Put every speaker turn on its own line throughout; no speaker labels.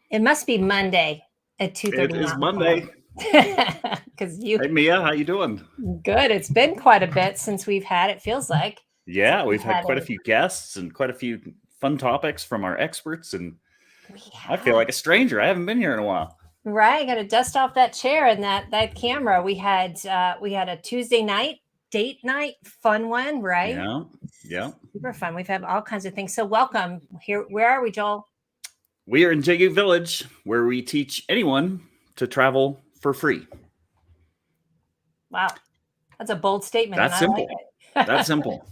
It must be Monday at 2:30
It is
Mountain
Monday.
Time. Because
Hey, Mia, how you doing?
good. It's been quite a bit since we've had, it feels like.
Yeah,
We've
we've had
had
quite a few guests and quite a few fun topics from our experts, and
we
I feel
have,
like a stranger. I haven't been here in a while.
right. Got to dust off that chair and that camera. We had a Tuesday night date night, fun one, right?
Yeah, yeah.
Super fun. We've had all kinds of things. So welcome here. Where are we, Joel?
We are in Jagu Village, where we teach anyone to travel for free.
Wow, that's a bold statement, and
That's
I like
simple. That's
it.
simple.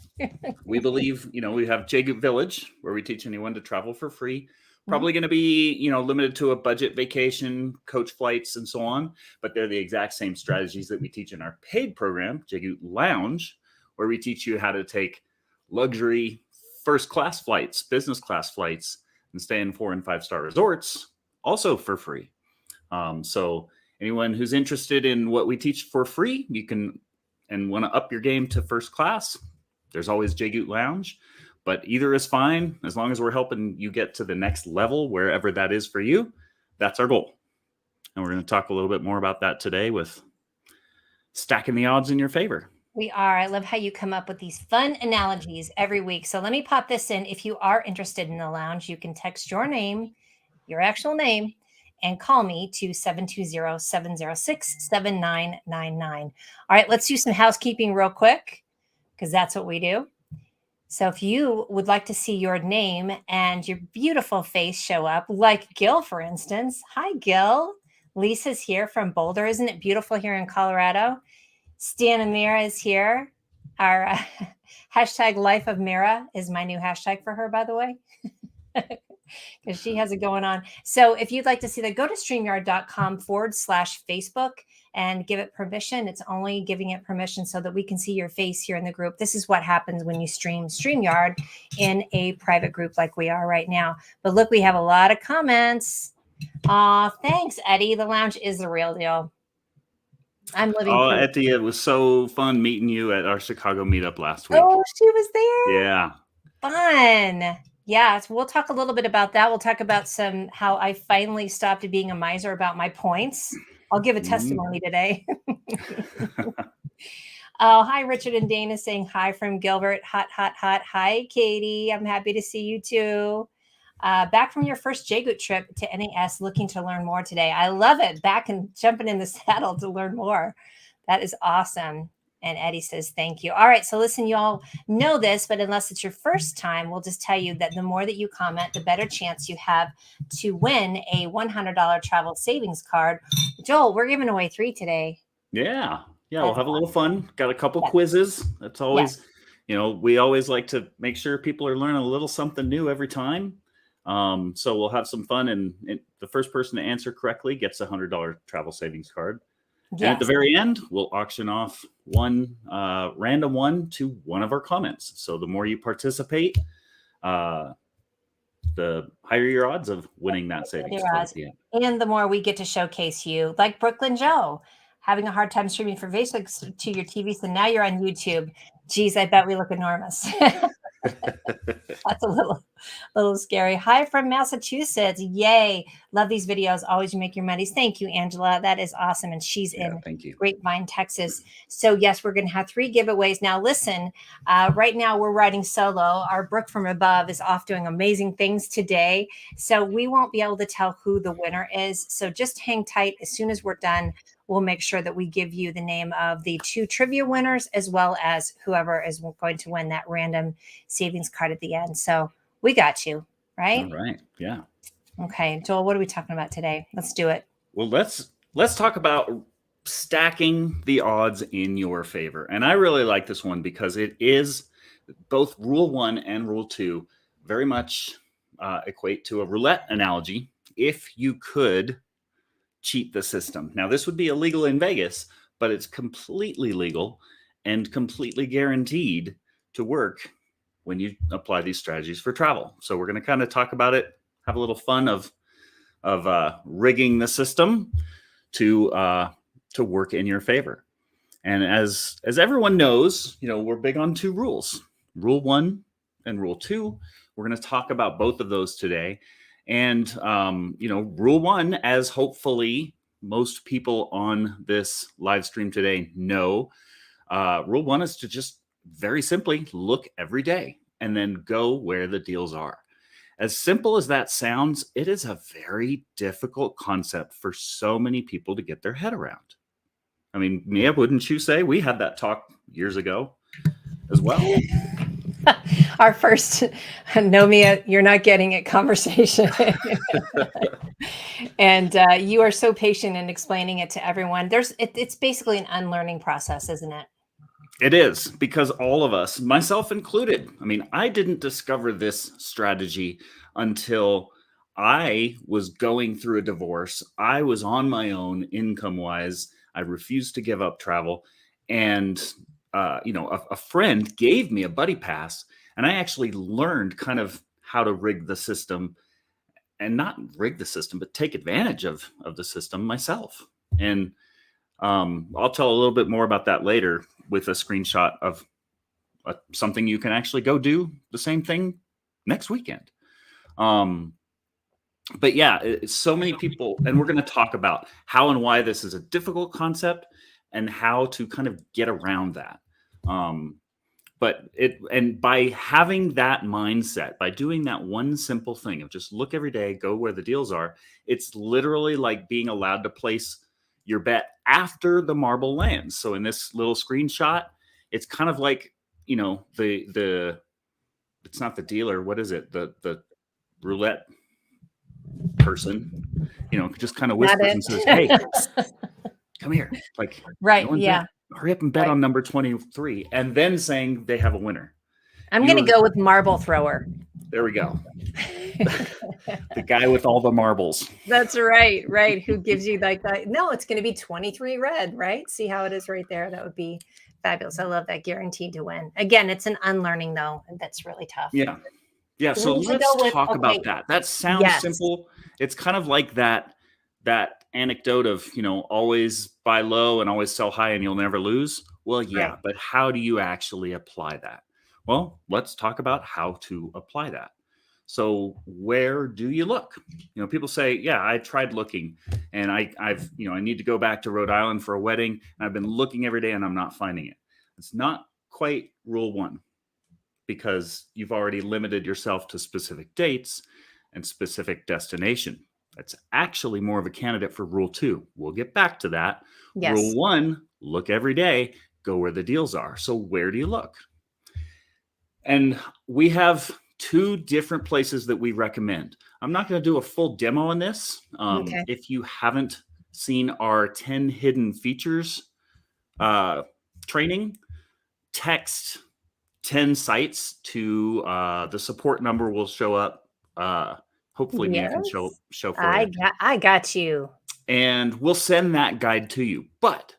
We believe, we have Jagu Village, where we teach anyone to travel for free.
Mhm.
Probably going to be, limited to a budget vacation, coach flights, and so on. But they're the exact same strategies that we teach in our paid program, Jagu Lounge, where we teach you how to take luxury first class flights, business class flights, and stay in 4 and 5 star resorts, also for free. So anyone who's interested in what we teach for free, you can and want to up your game to first class, there's always Jagoot Lounge. But either is fine as long as we're helping you get to the next level, wherever that is for you. That's our goal. And we're going to talk a little bit more about that today with stacking the odds in your favor.
We are. I love how you come up with these fun analogies every week. So let me pop this in. If you are interested in the lounge, you can text your name, your actual name, and call me to 720-706-7999. All right, let's do some housekeeping real quick because that's what we do. So if you would like to see your name and your beautiful face show up, like Gil, for instance. Hi, Gil. Lisa's here from Boulder. Isn't it beautiful here in Colorado? Stan and Mira is here. Our hashtag Life of Mira is my new hashtag for her, by the way, because she has it going on. So if you'd like to see that, go to StreamYard.com/Facebook and give it permission. It's only giving it permission so that we can see your face here in the group. This is what happens when you stream StreamYard in a private group like we are right now. But look, we have a lot of comments. Thanks, Eddie. The lounge is the real deal. I'm living
Oh,
proof.
Etty, it was so fun meeting you at our Chicago meetup last week.
Oh, she was there.
Yeah.
Fun. Yeah, so we'll talk a little bit about that. We'll talk about how I finally stopped being a miser about my points. I'll give a testimony today. Oh, hi, Richard and Dana saying hi from Gilbert. Hot, hot, hot. Hi, Katie. I'm happy to see you too. Back from your first Jagut trip to NAS, looking to learn more today. I love it. Back and jumping in the saddle to learn more. That is awesome. And Eddie says, thank you. All right. So listen, you all know this, but unless it's your first time, we'll just tell you that the more that you comment, the better chance you have to win a $100 travel savings card. Joel, we're giving away 3 today.
Yeah. Yeah. We'll have a little fun. Got a couple
Yes.
quizzes. That's always,
Yes.
we always like to make sure people are learning a little something new every time. So we'll have some fun, and the first person to answer correctly gets a $100 travel savings card.
Yes.
And at the very end, we'll auction off one random one to one of our comments. So the more you participate, the higher your odds of winning that savings card at the end.
And the more we get to showcase you, like Brooklyn Joe, having a hard time streaming from Facebook to your TV. So now you're on YouTube. Geez, I bet we look enormous. That's a little scary. Hi from Massachusetts. Yay. Love these videos. Always you make your money. Thank you, Angela. That is awesome. And she's in Grapevine, Texas. So yes, we're going to have 3 giveaways. Now listen, right now we're riding solo. Our Brooke from above is off doing amazing things today. So we won't be able to tell who the winner is. So just hang tight. As soon as we're done, we'll make sure that we give you the name of the 2 trivia winners, as well as whoever is going to win that random savings card at the end. So we got you, right?
All right. Yeah.
Okay. Joel, what are we talking about today? Let's do it.
Well, let's talk about stacking the odds in your favor. And I really like this one because it is both rule 1 and rule 2 very much equate to a roulette analogy. If you could cheat the system. Now, this would be illegal in Vegas, but it's completely legal and completely guaranteed to work when you apply these strategies for travel. So we're going to kind of talk about it, have a little fun of rigging the system to work in your favor. And as everyone knows, we're big on 2 rules, rule 1 and rule 2. We're going to talk about both of those today. And, rule one, as hopefully most people on this live stream today know, rule one is to just very simply look every day and then go where the deals are. As simple as that sounds, it is a very difficult concept for so many people to get their head around. I mean, Mia, wouldn't you say? We had that talk years ago as well.
Our first "No, Mia, you're not getting it" conversation. And you are so patient in explaining it to everyone. It's basically an unlearning process, isn't it?
It is, because all of us, myself included, I mean, I didn't discover this strategy until I was going through a divorce. I was on my own income wise. I refused to give up travel. And, a friend gave me a buddy pass, and I actually learned kind of how to rig the system, and not rig the system, but take advantage of the system myself. And I'll tell a little bit more about that later with a screenshot of something you can actually go do the same thing next weekend. But yeah, so many people, and we're going to talk about how and why this is a difficult concept and how to kind of get around that. And by having that mindset, by doing that one simple thing of just look every day, go where the deals are, it's literally like being allowed to place your bet after the marble lands. So in this little screenshot, it's kind of like, the it's not the dealer. What is it? The roulette person, just kind of whispers and says, "Hey, come here." Like,
right. Yeah.
Hurry up and bet on number 23, and then saying they have a winner.
I'm going to go with marble thrower.
There we go. The guy with all the marbles.
That's right. Right. Who gives you like that? No, it's going to be 23 red, right? See how it is right there. That would be fabulous. I love that. Guaranteed to win. Again, it's an unlearning though. And that's really tough.
Yeah. Yeah. So let's talk about that. That sounds simple. It's kind of like that anecdote of, always buy low and always sell high and you'll never lose. Well, yeah, right. But how do you actually apply that? Well, let's talk about how to apply that. So where do you look? People say, yeah, I tried looking and I need to go back to Rhode Island for a wedding and I've been looking every day and I'm not finding it. It's not quite rule one, because you've already limited yourself to specific dates and specific destination. That's actually more of a candidate for rule two. We'll get back to that. Yes. Rule one, look every day, go where the deals are. So where do you look? And we have two different places that we recommend. I'm not going to do a full demo on this. Okay. If you haven't seen our 10 hidden features training, text 10 sites to the support number will show up. Hopefully Mia can show for you.
I got you.
And we'll send that guide to you. But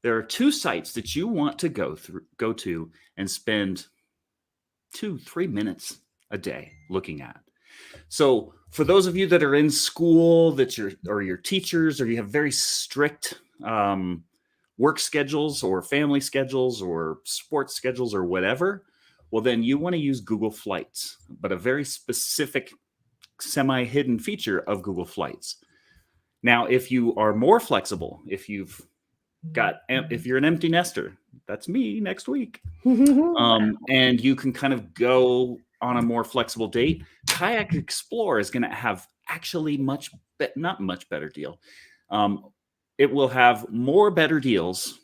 there are two sites that you want to go to and spend 2-3 minutes a day looking at. So for those of you that are in school, your teachers, or you have very strict work schedules or family schedules or sports schedules or whatever, well, then you want to use Google Flights, but a very specific semi-hidden feature of Google Flights. Now, if you are more flexible, if you're an empty nester, that's me next week, and you can kind of go on a more flexible date, Kayak Explorer is going to have actually not much better deal. It will have more better deals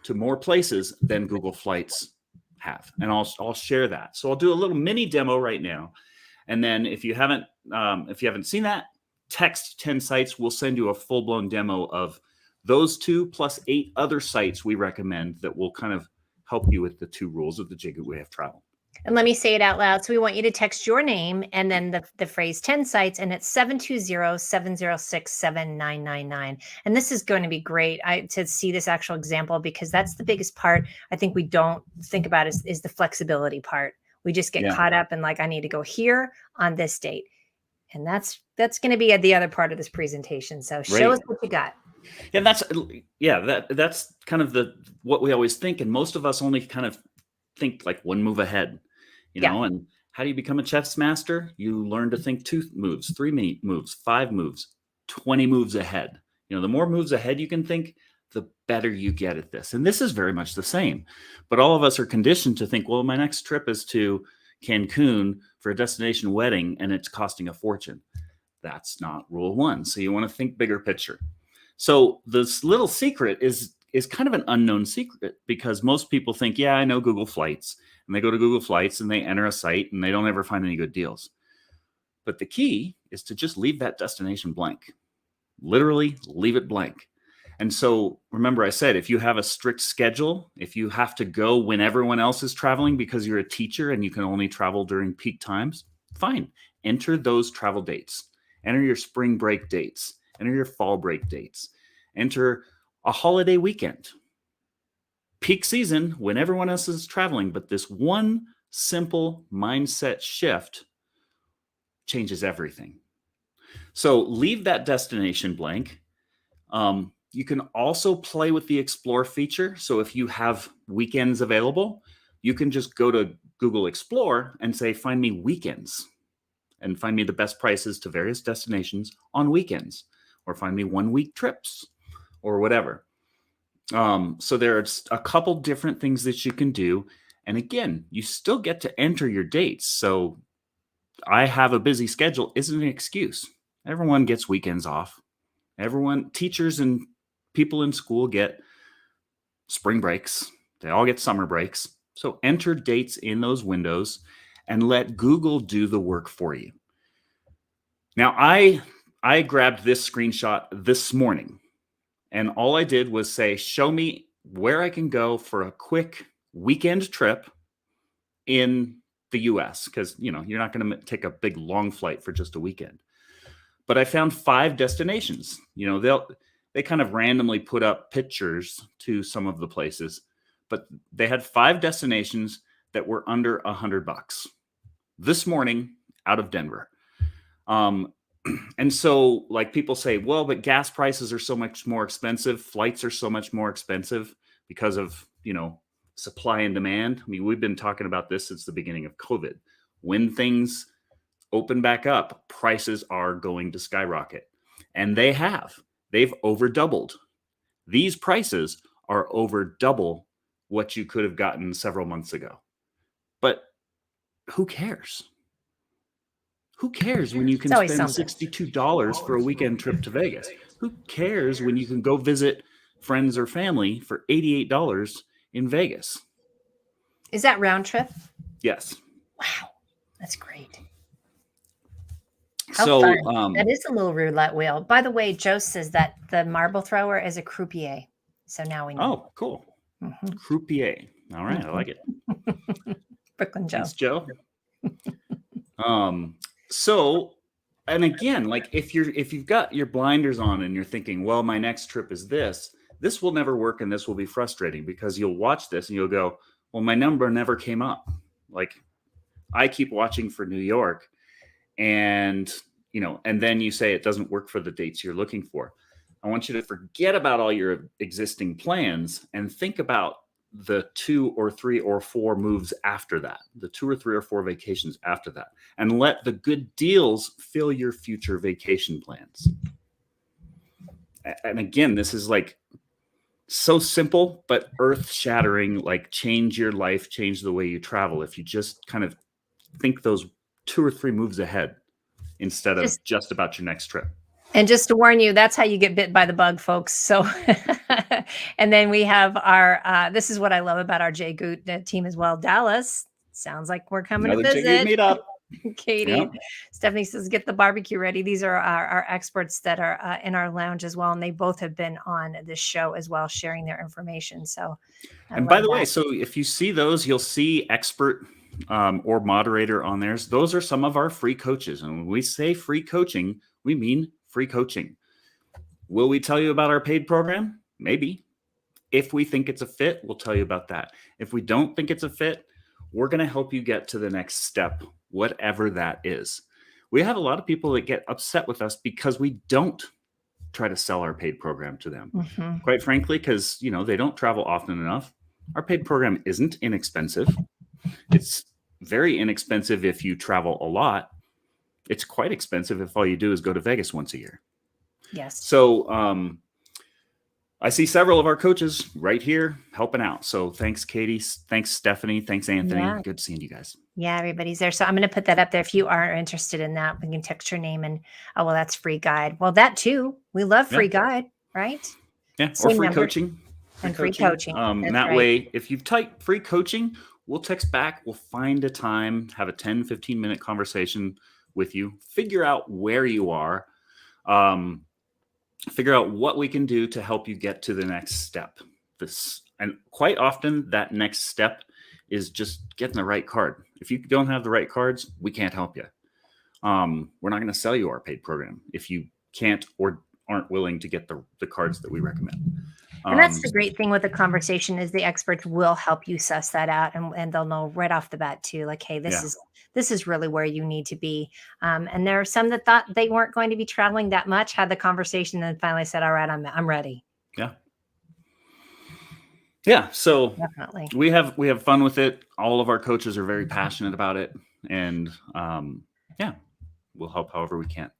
to more places than Google Flights have, and I'll share that. So I'll do a little mini demo right now, and then if you haven't seen that, text 10 sites. We'll send you a full-blown demo of those two plus 8 other sites we recommend that will kind of help you with the 2 rules of the Jagut Way of Travel.
And let me say it out loud. So we want you to text your name and then the phrase 10 sites, and it's 720-706-7999. And this is going to be great to see this actual example, because that's the biggest part I think we don't think about is the flexibility part. We just get caught up in like, I need to go here on this date. And that's going to be the other part of this presentation. So show us what you got.
Yeah, that's kind of what we always think. And most of us only kind of think like one move ahead, and How do you become a chess master? You learn to think 2 moves, 3 moves, 5 moves, 20 moves ahead. The more moves ahead you can think, the better you get at this. And this is very much the same. But all of us are conditioned to think, well, my next trip is to Cancun for a destination wedding and it's costing a fortune. That's not rule 1. So you want to think bigger picture. So this little secret is kind of an unknown secret because most people think, yeah, I know Google Flights. And they go to Google Flights and they enter a site and they don't ever find any good deals. But the key is to just leave that destination blank. Literally leave it blank. And so remember I said, if you have a strict schedule, if you have to go when everyone else is traveling because you're a teacher and you can only travel during peak times, fine. Enter those travel dates. Enter your spring break dates. Enter your fall break dates. Enter a holiday weekend. Peak season when everyone else is traveling, but this one simple mindset shift changes everything. So leave that destination blank. You can also play with the Explore feature. So if you have weekends available, you can just go to Google Explore and say, find me weekends and find me the best prices to various destinations on weekends, or find me 1-week trips or whatever. So there's a couple different things that you can do. And again, you still get to enter your dates. So I have a busy schedule isn't an excuse. Everyone gets weekends off. Everyone, teachers and people in school get spring breaks. They all get summer breaks. So enter dates in those windows and let Google do the work for you. Now, I grabbed this screenshot this morning, and all I did was say, show me where I can go for a quick weekend trip in the US, because you're not going to take a big long flight for just a weekend. But I found 5 destinations. They kind of randomly put up pictures to some of the places, but they had 5 destinations that were under $100 this morning out of Denver. And so like people say, well, but gas prices are so much more expensive. Flights are so much more expensive because of, supply and demand. I mean, we've been talking about this since the beginning of COVID. When things open back up, prices are going to skyrocket. And they've over doubled. These prices are over double what you could have gotten several months ago. But who cares? Who cares when you can spend $62 for a weekend trip to Vegas? Who cares when you can go visit friends or family for $88 in Vegas?
Is that round trip?
Yes.
Wow, that's great.
So
that is a little roulette wheel. By the way, Joe says that the marble thrower is a croupier. So now we know.
Oh, cool. Mm-hmm. Croupier. All right, I like it.
Brooklyn Joe.
Thanks, Joe. So, and again, like if you've got your blinders on and you're thinking, well, my next trip is this will never work and this will be frustrating, because you'll watch this and you'll go, well, my number never came up. Like I keep watching for New York, and and then you say it doesn't work for the dates you're looking for. I want you to forget about all your existing plans and think about the 2 or 3 or 4 moves after that, the 2 or 3 or 4 vacations after that, and let the good deals fill your future vacation plans. And again, this is like so simple, but earth shattering, like change your life, change the way you travel. If you just kind of think those 2 or 3 moves ahead instead of just about your next trip.
And just to warn you, that's how you get bit by the bug, folks. So, and then we have our, this is what I love about our Jay Goot team as well. Dallas, sounds like we're coming to visit.
Jay Goot meetup.
Katie, yep. Stephanie says, get the barbecue ready. These are our experts that are in our lounge as well. And they both have been on this show as well, sharing their information. So,
and by the way, so if you see those, you'll see expert or moderator on theirs. Those are some of our free coaches. And when we say free coaching, we mean free coaching. Will we tell you about our paid program? Maybe. If we think it's a fit, we'll tell you about that. If we don't think it's a fit, we're going to help you get to the next step, whatever that is. We have a lot of people that get upset with us because we don't try to sell our paid program to them. Mm-hmm. Quite frankly, because they don't travel often enough. Our paid program isn't inexpensive. It's very inexpensive if you travel a lot. It's quite expensive if all you do is go to Vegas once a year.
Yes.
So I see several of our coaches right here helping out. So thanks, Katie. Thanks, Stephanie. Thanks, Anthony.
Yeah.
Good seeing you guys.
Yeah, everybody's there. So I'm going to put that up there. If you are interested in that, we can text your name and, oh, well, that's free guide. Well, that too. We love free guide, right?
Yeah. Or
Same
free
number.
coaching.
And free coaching.
And
That's
that
right.
way, if you type free coaching, we'll text back. We'll find a time, have a 10, 15-minute conversation with you, figure out where you are, figure out what we can do to help you get to the next step. And quite often that next step is just getting the right card. If you don't have the right cards, we can't help you. We're not going to sell you our paid program if you can't or aren't willing to get the cards that we recommend.
And that's the great thing with the conversation is the experts will help you suss that out, and they'll know right off the bat too, like, hey, this is really where you need to be. And there are some that thought they weren't going to be traveling that much, had the conversation, and then finally said, all right, I'm ready.
Yeah. So
definitely
we have fun with it. All of our coaches are very passionate about it, and we'll help however we can.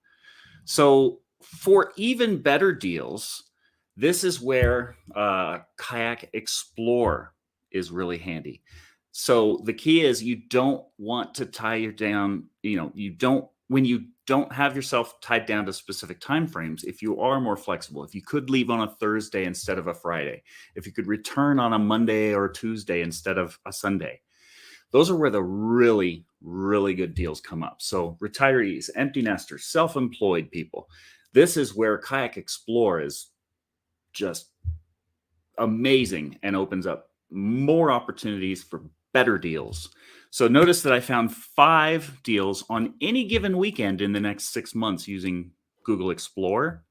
So for even better deals, this is where Kayak Explore is really handy. So the key is you don't want to tie you down. When you don't have yourself tied down to specific time frames, if you are more flexible, if you could leave on a Thursday instead of a Friday, if you could return on a Monday or Tuesday instead of a Sunday, those are where the really, really good deals come up. So retirees, empty nesters, self-employed people, this is where Kayak Explore is just amazing and opens up more opportunities for better deals. So notice that I found 5 deals on any given weekend in the next 6 months using Google Explorer.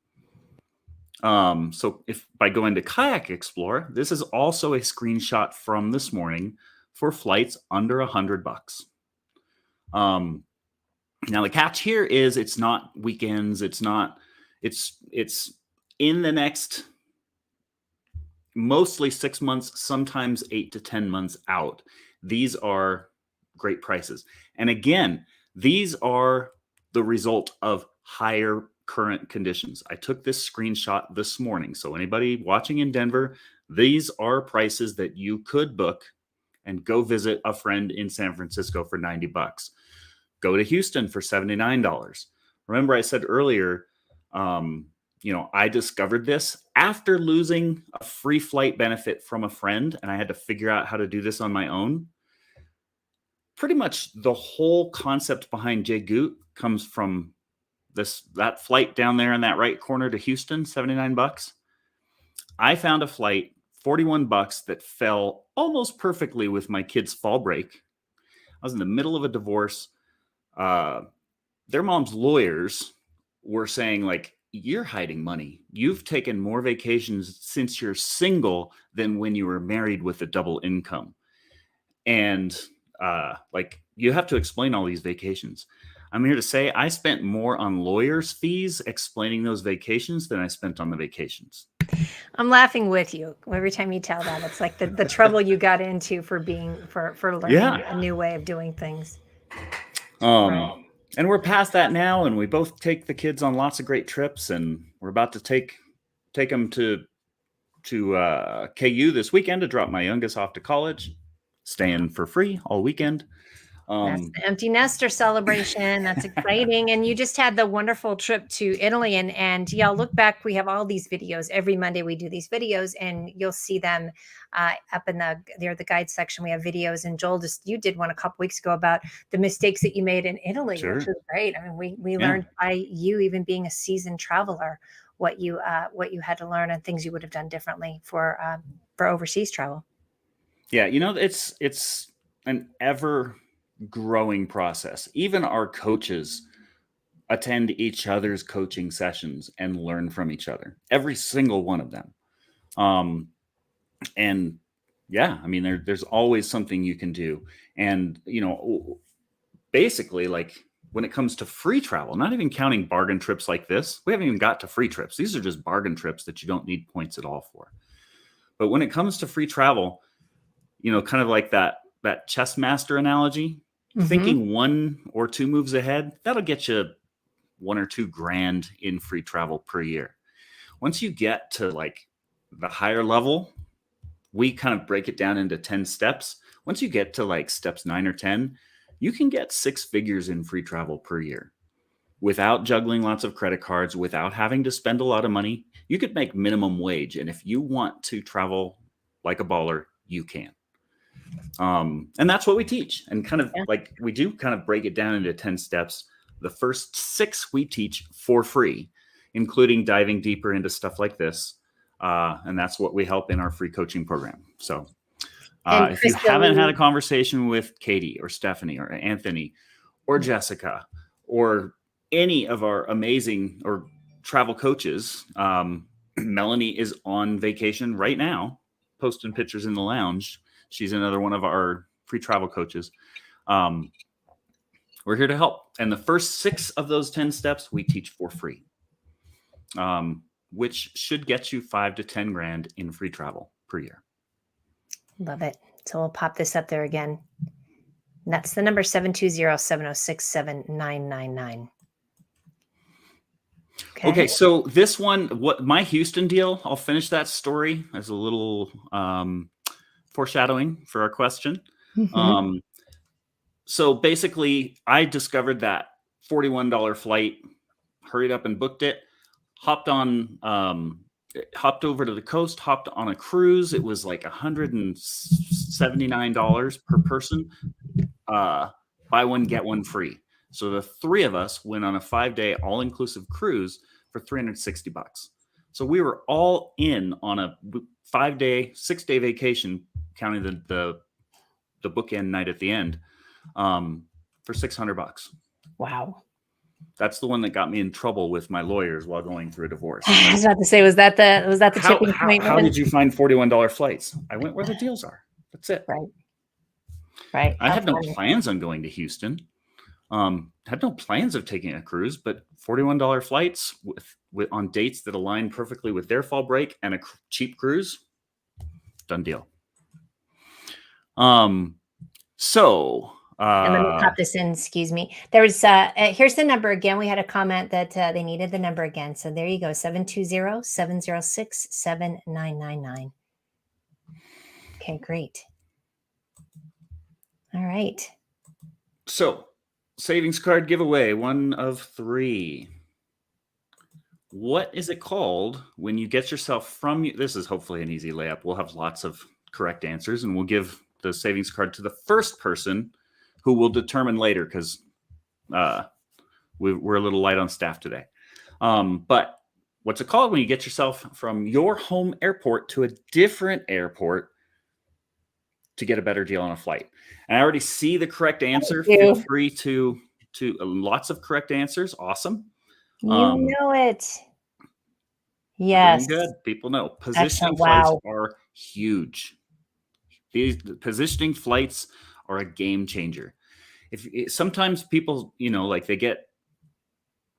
So if by going to Kayak Explorer, this is also a screenshot from this morning for flights under $100. Now the catch here is it's not weekends. It's in the next mostly 6 months, sometimes 8 to 10 months out. These are great prices. And again, these are the result of higher current conditions. I took this screenshot this morning. So anybody watching in Denver, these are prices that you could book and go visit a friend in San Francisco for $90. Go to Houston for $79. Remember I said earlier, I discovered this after losing a free flight benefit from a friend, and I had to figure out how to do this on my own. Pretty much the whole concept behind Jagoot comes from that flight down there in that right corner to Houston, $79. I found a flight, $41, that fell almost perfectly with my kids' fall break. I was in the middle of a divorce. Their mom's lawyers were saying, like, you're hiding money. You've taken more vacations since you're single than when you were married with a double income. And you have to explain all these vacations. I'm here to say I spent more on lawyers' fees explaining those vacations than I spent on the vacations.
I'm laughing with you every time you tell that. It's like the trouble you got into for learning a new way of doing things.
Right. And we're past that now, and we both take the kids on lots of great trips, and we're about to take them to KU this weekend to drop my youngest off to college, staying for free all weekend.
That's the empty nester celebration. That's exciting. And you just had the wonderful trip to Italy, and y'all look back. We have all these videos. Every Monday we do these videos, and you'll see them up in the guide section. We have videos, and Joel, you did one a couple weeks ago about the mistakes that you made in Italy,
Sure.
Which was great. I mean, we learned by you even being a seasoned traveler what you had to learn and things you would have done differently for overseas travel.
Yeah, it's an ever growing process. Even our coaches attend each other's coaching sessions and learn from each other, every single one of them. And yeah, I mean, there's always something you can do. And, basically, like when it comes to free travel, not even counting bargain trips like this, we haven't even got to free trips. These are just bargain trips that you don't need points at all for. But when it comes to free travel, kind of like that chess master analogy, thinking 1 or 2 moves ahead, that'll get you 1 or 2 grand in free travel per year. Once you get to like the higher level, we kind of break it down into 10 steps. Once you get to like steps 9 or 10, you can get 6 figures in free travel per year without juggling lots of credit cards, without having to spend a lot of money. You could make minimum wage. And if you want to travel like a baller, you can. And that's what we teach. And kind of like we do kind of break it down into 10 steps. The first 6 we teach for free, including diving deeper into stuff like this. And that's what we help in our free coaching program. So if you haven't had a conversation with Katie or Stephanie or Anthony or Jessica or any of our amazing or travel coaches, Melanie is on vacation right now, posting pictures in the lounge. She's another one of our free travel coaches. We're here to help. And the first 6 of those 10 steps we teach for free, which should get you 5 to 10 grand in free travel per year.
Love it. So we'll pop this up there again. That's the number 720-706-7999.
Okay, so this one, what my Houston deal, I'll finish that story as a little foreshadowing for our question. So basically, I discovered that $41 flight, hurried up and booked it, hopped over to the coast, hopped on a cruise. It was like $179 per person. Buy one, get one free. So the 3 of us went on a 5-day all-inclusive cruise for $360. So we were all in on a 5-day, 6-day vacation, counting the bookend night at the end, for $600.
Wow.
That's the one that got me in trouble with my lawyers while going through a divorce.
I was about to say, was that the tipping point?
How did you find $41 flights? I went where the deals are. That's it.
Right.
I had no plans on going to Houston. Had no plans of taking a cruise, but $41 flights on dates that align perfectly with their fall break and a cheap cruise, done deal. So
and let me pop this in. Excuse me. There was here's the number again. We had a comment that they needed the number again. So there you go. 720-706-7999. Okay, great. All right.
So savings card giveaway, 1 of 3. What is it called when you get yourself from, this is hopefully an easy layup. We'll have lots of correct answers and we'll give the savings card to the first person who will determine later because we're a little light on staff today. But what's it called when you get yourself from your home airport to a different airport to get a better deal on a flight? And I already see the correct answer. Feel free to lots of correct answers. Awesome.
You know it. Yes.
Good. People know. Positioning flights are huge. These positioning flights are a game changer. Sometimes people, like they get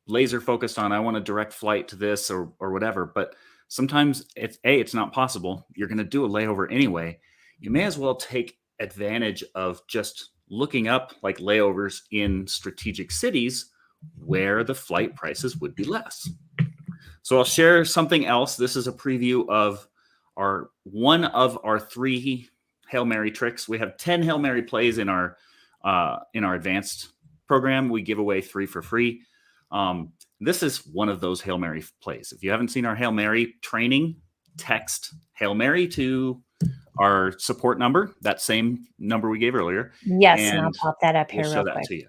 laser focused on, I want a direct flight to this or whatever, but sometimes it's not possible. You're going to do a layover anyway. You may as well take advantage of just looking up like layovers in strategic cities where the flight prices would be less. So I'll share something else. This is a preview of one of our 3 Hail Mary tricks. We have 10 Hail Mary plays in our advanced program. We give away 3 for free. This is one of those Hail Mary plays. If you haven't seen our Hail Mary training, text Hail Mary to our support number, that same number we gave earlier.
Yes, and I'll pop that up here
we'll
real
show
quick.
That to you.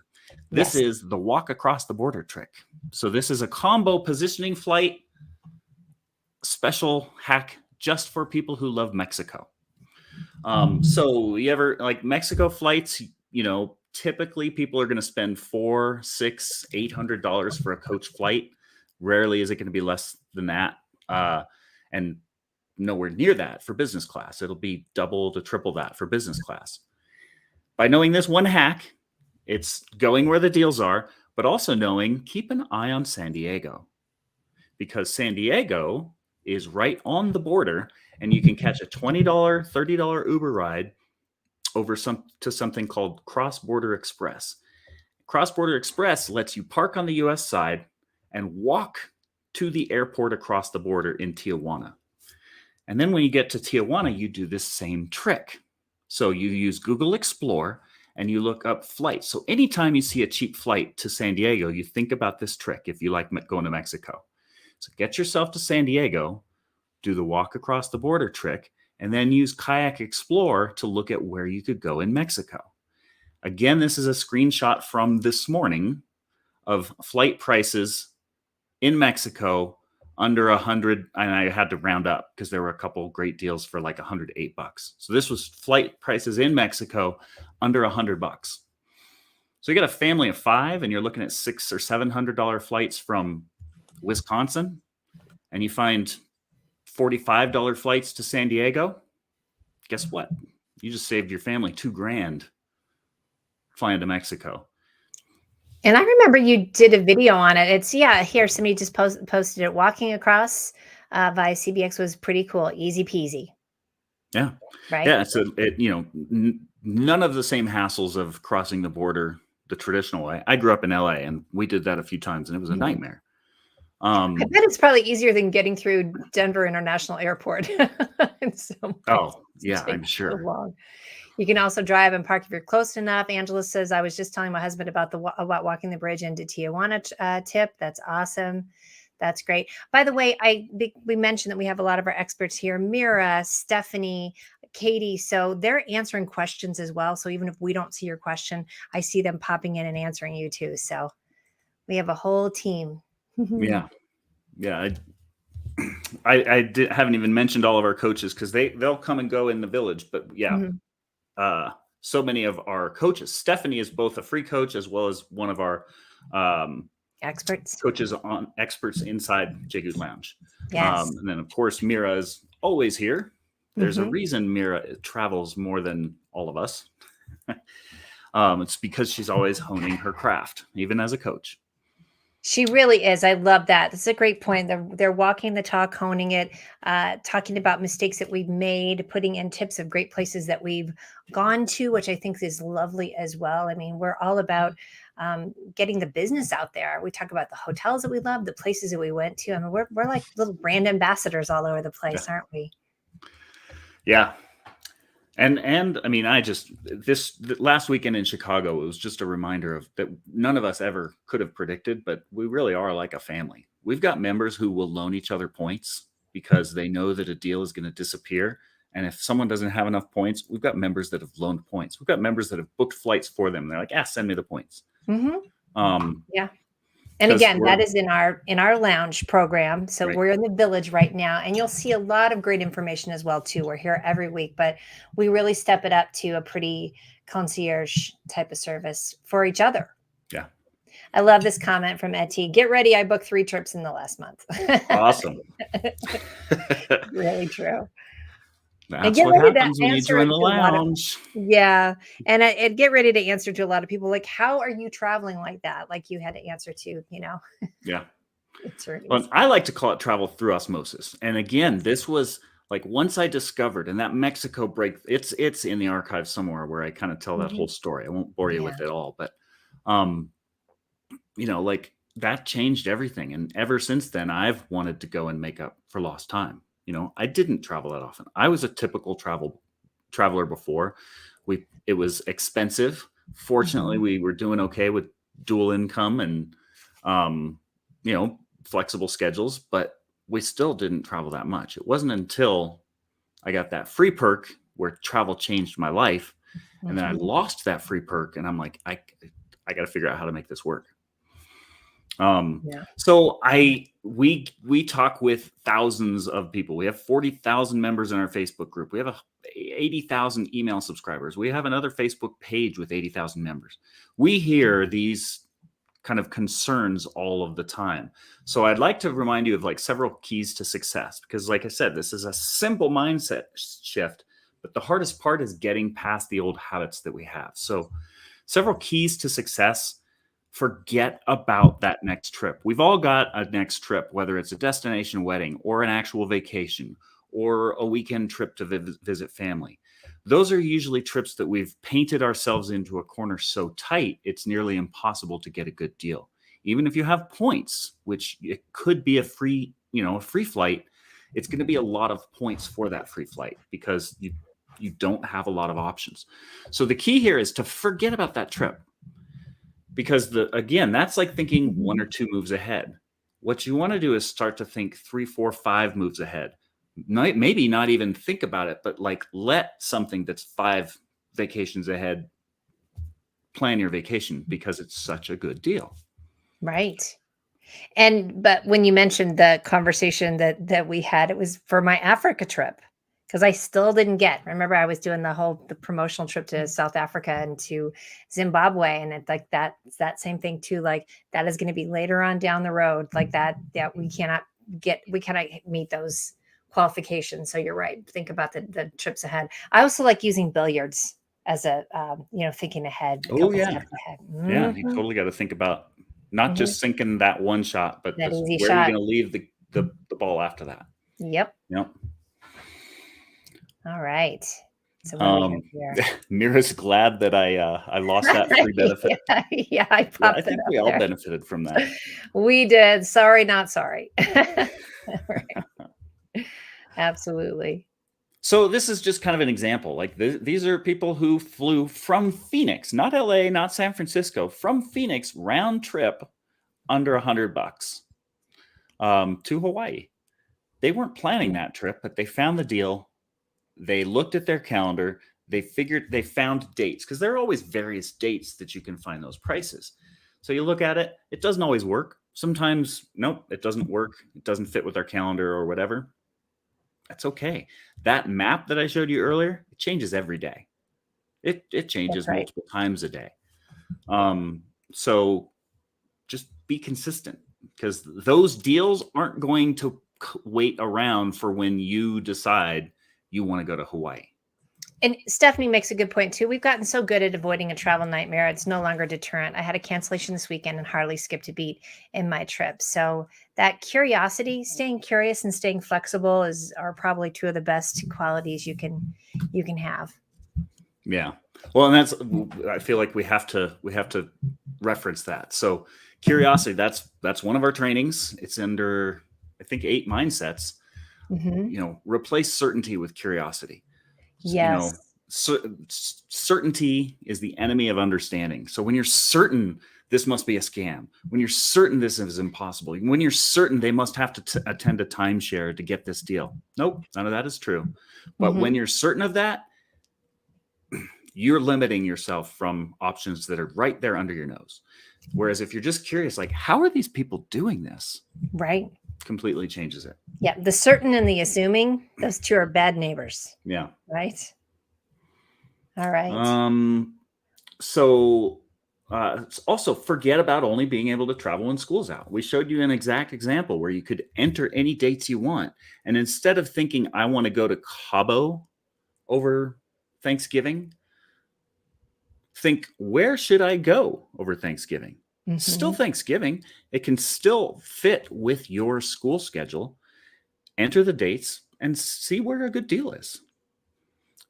This is the walk across the border trick. So this is a combo positioning flight, special hack just for people who love Mexico. So you ever like Mexico flights, typically people are going to spend $400, $600, $800 for a coach flight. Rarely is it going to be less than that. And nowhere near that for business class. It'll be double to triple that for business class. By knowing this one hack, it's going where the deals are, but also knowing keep an eye on San Diego, because San Diego is right on the border and you can catch a $20, $30 Uber ride over to something called Cross Border Express. Cross Border Express lets you park on the US side and walk to the airport across the border in Tijuana. And then when you get to Tijuana, you do this same trick. So you use Google Explore and you look up flights. So anytime you see a cheap flight to San Diego, you think about this trick if you like going to Mexico. So get yourself to San Diego, do the walk across the border trick, and then use Kayak Explorer to look at where you could go in Mexico. Again, this is a screenshot from this morning of flight prices in Mexico under 100, and I had to round up because there were a couple great deals for like $108. So this was flight prices in Mexico under $100. So you got a family of 5 and you're looking at $600 or $700 flights from Wisconsin, and you find $45 flights to San Diego. Guess what? You just saved your family $2,000 flying to Mexico.
And I remember you did a video on it. It's, here, somebody just posted it. Walking across via CBX was pretty cool. Easy peasy.
Yeah.
Right.
Yeah. So, none of the same hassles of crossing the border the traditional way. I grew up in LA and we did that a few times and it was a nightmare.
I bet it's probably easier than getting through Denver International Airport.
I'm sure.
So you can also drive and park if you're close enough. Angela says, I was just telling my husband about walking the bridge into Tijuana tip. That's awesome. That's great. By the way, we mentioned that we have a lot of our experts here, Mira, Stephanie, Katie. So they're answering questions as well. So even if we don't see your question, I see them popping in and answering you too. So we have a whole team.
Yeah. I haven't even mentioned all of our coaches because they'll come and go in the village. But so many of our coaches. Stephanie is both a free coach as well as one of our
experts
inside Jagoot Lounge.
Yes.
And then of course Mira is always here. There's a reason Mira travels more than all of us. It's because she's always honing her craft, even as a coach.
She really is. I love that. That's a great point. They're walking the talk, honing it, talking about mistakes that we've made, putting in tips of great places that we've gone to, which I think is lovely as well. I mean, we're all about getting the business out there. We talk about the hotels that we love, the places that we went to. I mean, we're like little brand ambassadors all over the place, aren't we?
Yeah. And I mean, this last weekend in Chicago, it was just a reminder of that none of us ever could have predicted, but we really are like a family. We've got members who will loan each other points because they know that a deal is going to disappear. And if someone doesn't have enough points, we've got members that have loaned points. We've got members that have booked flights for them. They're like, send me the points.
Yeah. And again, that is in our lounge program. So we're in the village right now, and you'll see a lot of great information as well too. We're here every week, but we really step it up to a pretty concierge type of service for each other.
Yeah.
I love this comment from Etty. Get ready. I booked 3 trips in the last month.
Awesome.
Really true.
That's what happens when you join the lounge.
And I'd get ready to answer to a lot of people, like, how are you traveling like that? Like you had to answer to,
Yeah.
It's
well, I like to call it travel through osmosis. And again, this was like once I discovered, and that Mexico break, it's in the archive somewhere where I kind of tell that whole story. I won't bore you with it all, but like that changed everything. And ever since then, I've wanted to go and make up for lost time. I didn't travel that often. I was a typical traveler before. It was expensive. Fortunately, we were doing okay with dual income and, flexible schedules, but we still didn't travel that much. It wasn't until I got that free perk where travel changed my life. And then I lost that free perk and I'm like, I got to figure out how to make this work. So we talk with thousands of people. We have 40,000 members in our Facebook group. We have 80,000 email subscribers. We have another Facebook page with 80,000 members. We hear these kind of concerns all of the time. So I'd like to remind you of like several keys to success, because like I said, this is a simple mindset shift, but the hardest part is getting past the old habits that we have. So several keys to success. Forget about that next trip. We've all got a next trip, whether it's a destination wedding or an actual vacation or a weekend trip to visit family. those are usually trips that we've painted ourselves into a corner so tight, it's nearly impossible to get a good deal. Even if you have points, which it could be a free flight, it's going to be a lot of points for that free flight because you don't have a lot of options. So the key here is to forget about that trip, because again, that's like thinking 1 or 2 moves ahead. What you want to do is start to think 3, 4, 5 moves ahead. Maybe not even think about it, but like let something that's 5 vacations ahead plan your vacation, because it's such a good deal.
Right. But when you mentioned the conversation that we had, it was for my Africa trip, because I still didn't remember I was doing the promotional trip to South Africa and to Zimbabwe. And it's like that same thing too. Like that is going to be later on down the road, like that we cannot meet those qualifications. So you're right. Think about the trips ahead. I also like using billiards as a, thinking ahead.
Oh yeah.
Steps ahead.
Yeah. You totally got to think about not just sinking that one shot, but
That easy
where
shot.
you're going to leave the ball after that.
Yep.
Yep.
All right. So what do we have here?
Mira's glad that I lost that free benefit.
Yeah, I popped
I think we all benefited from that.
We did. Sorry, not sorry. Right. Absolutely.
So this is just kind of an example. Like these are people who flew from Phoenix, not LA, not San Francisco, from Phoenix, round trip, under $100 to Hawaii. They weren't planning that trip, but they found the deal. They looked at their calendar. They found dates, because there are always various dates that you can find those prices. So you look at it, it doesn't always work. Sometimes, nope, it doesn't work. It doesn't fit with our calendar or whatever. That's okay. That map that I showed you earlier, it changes every day. It changes multiple times a day. So just be consistent, because those deals aren't going to wait around for when you decide you want to go to Hawaii.
And Stephanie makes a good point too. We've gotten so good at avoiding a travel nightmare. It's no longer a deterrent. I had a cancellation this weekend and hardly skipped a beat in my trip. So that curiosity, staying curious and staying flexible are probably 2 of the best qualities you can have.
Yeah. Well, and I feel like we have to reference that. So curiosity, that's one of our trainings. It's under, I think, 8 mindsets. Replace certainty with curiosity.
Yes.
Certainty is the enemy of understanding. So when you're certain this must be a scam, when you're certain this is impossible, when you're certain they must have to attend a timeshare to get this deal. Nope, none of that is true. But when you're certain of that, you're limiting yourself from options that are right there under your nose. Whereas if you're just curious, like, how are these people doing this? Right. Completely changes it.
Yeah. The certain and the assuming, those 2 are bad neighbors.
Yeah.
Right. All right.
So also forget about only being able to travel when school's out. We showed you an exact example where you could enter any dates you want. And instead of thinking, I want to go to Cabo over Thanksgiving, think, where should I go over Thanksgiving? Still Thanksgiving. It can still fit with your school schedule. Enter the dates and see where a good deal is.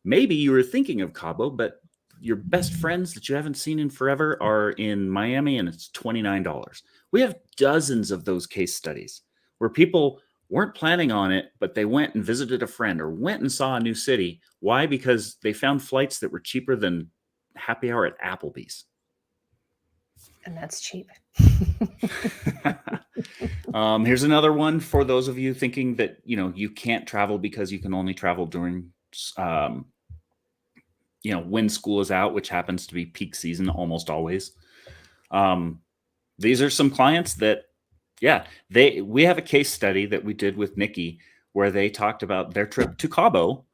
Maybe you were thinking of Cabo, but your best friends that you haven't seen in forever are in Miami and it's $29. We have dozens of those case studies where people weren't planning on it, but they went and visited a friend or went and saw a new city. Why? Because they found flights that were cheaper than happy hour at Applebee's.
And that's cheap.
Here's another one for those of you thinking that, you can't travel because you can only travel during, when school is out, which happens to be peak season almost always. These are some clients that, we have a case study that we did with Nikki where they talked about their trip to Cabo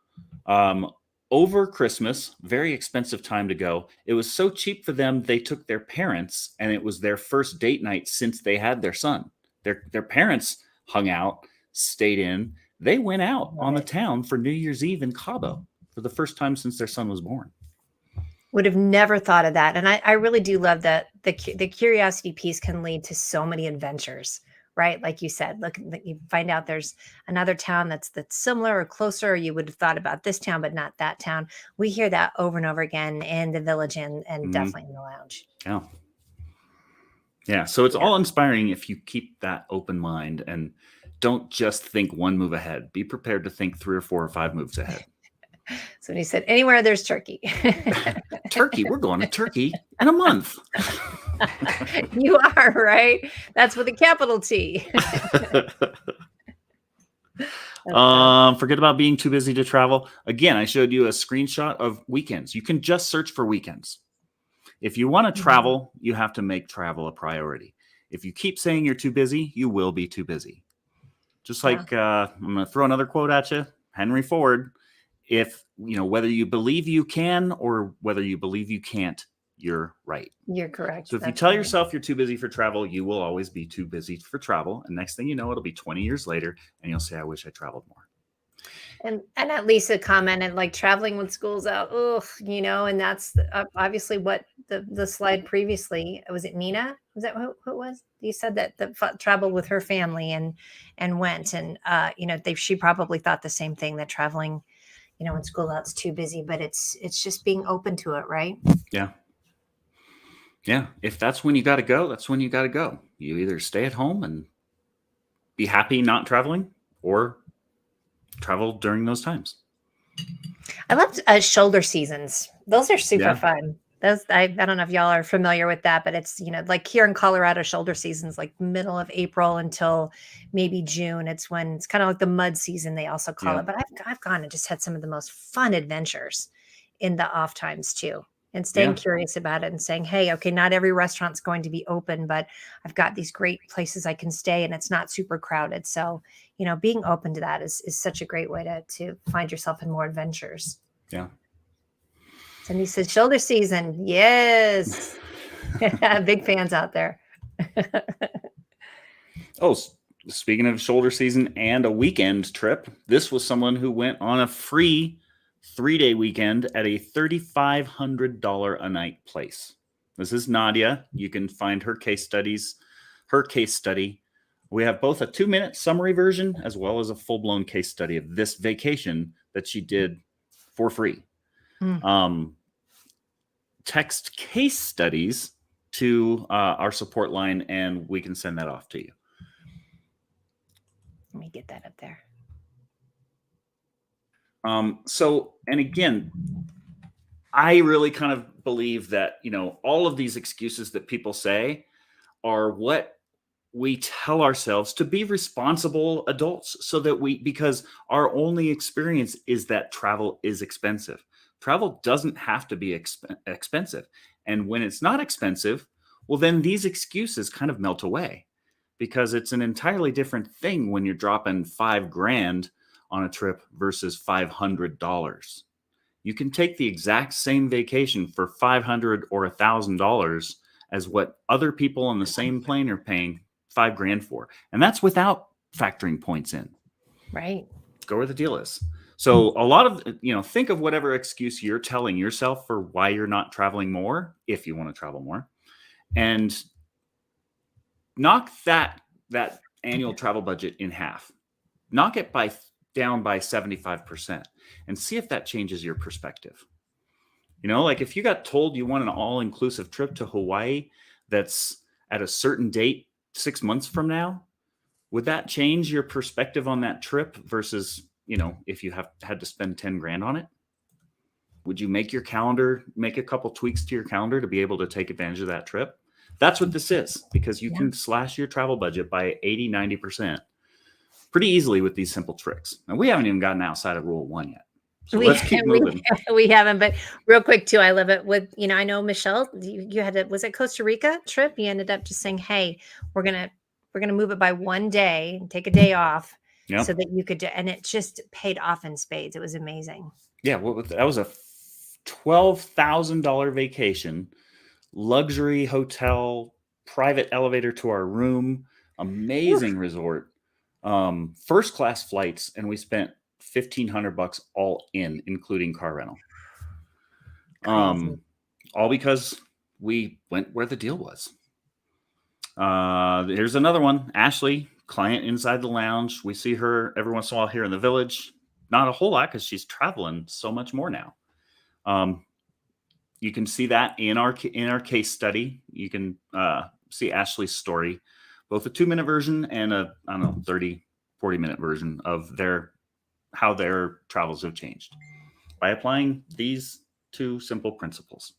over Christmas, very expensive time to go. It was so cheap for them, they took their parents, and it was their first date night since they had their son. Their parents hung out, stayed in. They went out on the town for New Year's Eve in Cabo for the first time since their son was born.
Would have never thought of that. And I really do love that the curiosity piece can lead to so many adventures right? Like you said, look, you find out there's another town that's similar or closer, or you would have thought about this town, but not that town. We hear that over and over again in the village and
Mhm.
definitely in the lounge.
Yeah. Yeah. So it's
Yeah.
all inspiring if you keep that open mind and don't just think one move ahead. Be prepared to think 3 or 4 or 5 moves ahead.
So he said, anywhere there's turkey.
Turkey. We're going to Turkey in a month.
You are right. That's with a capital T.
Forget about being too busy to travel. Again, I showed you a screenshot of weekends. You can just search for weekends. If you want to travel, you have to make travel a priority. If you keep saying you're too busy, you will be too busy. Just like I'm going to throw another quote at you, Henry Ford. If whether you believe you can or whether you believe you can't, you're right.
You're correct.
So if you tell yourself you're too busy for travel, you will always be too busy for travel. And next thing you know, it'll be 20 years later and you'll say, I wish I traveled more.
And at Lisa commented, like, traveling when school's out, ugh, and that's obviously what the slide previously, was it Nina? Was that who it was? You said that traveled with her family and went, and she probably thought the same thing, that traveling, when school out's too busy, but it's just being open to it, right?
Yeah. Yeah. If that's when you got to go, that's when you got to go. You either stay at home and be happy not traveling or travel during those times.
I loved shoulder seasons. Those are super fun. Those, I don't know if y'all are familiar with that, but it's, like here in Colorado, shoulder season's like middle of April until maybe June. It's when it's kind of like the mud season, they also call it. But I've gone and just had some of the most fun adventures in the off times too. And staying curious about it and saying, hey, okay, not every restaurant's going to be open, but I've got these great places I can stay and it's not super crowded. So, being open to that is such a great way to find yourself in more adventures.
Yeah.
And he said, shoulder season. Yes. Big fans out there.
Oh, speaking of shoulder season and a weekend trip, this was someone who went on a free 3-day weekend at a $3,500 a night place. This is Nadia. You can find her case study. We have both a 2-minute summary version as well as a full-blown case study of this vacation that she did for free. Text case studies to our support line and we can send that off to you.
Let me get that up there.
And again, I really kind of believe that, all of these excuses that people say are what we tell ourselves to be responsible adults, so that because our only experience is that travel is expensive. Travel doesn't have to be expensive. And when it's not expensive, well, then these excuses kind of melt away, because it's an entirely different thing when you're dropping $5,000 on a trip versus $500. You can take the exact same vacation for $500 or $1,000 as what other people on the same plane are paying $5,000 for. And that's without factoring points in.
Right.
Go where the deal is. So a lot of, think of whatever excuse you're telling yourself for why you're not traveling more, if you want to travel more, and knock that annual travel budget in half. Knock it down by 75% and see if that changes your perspective. Like if you got told you want an all-inclusive trip to Hawaii that's at a certain date 6 months from now, would that change your perspective on that trip versus, if you had to spend $10,000 on it? Would you make a couple tweaks to your calendar to be able to take advantage of that trip? That's what this is, because you can slash your travel budget by 80-90% pretty easily with these simple tricks. And we haven't even gotten outside of rule 1 yet. So let's keep moving.
We haven't, but real quick too, I love it with, I know Michelle, you had was it Costa Rica trip? You ended up just saying, hey, we're going to move it by 1 day and take a day off so that you could do, and it just paid off in spades. It was amazing.
Yeah. That was a $12,000 vacation, luxury hotel, private elevator to our room, amazing resort, first class flights. And we spent $1,500 all in, including car rental. All because we went where the deal was. Here's another one. Ashley, client inside the lounge. We see her every once in a while here in the village. Not a whole lot because she's traveling so much more now. You can see that in our case study. You can see Ashley's story, both a 2-minute version and a, I don't know, 30, 40-minute version of how their travels have changed by applying these 2 simple principles.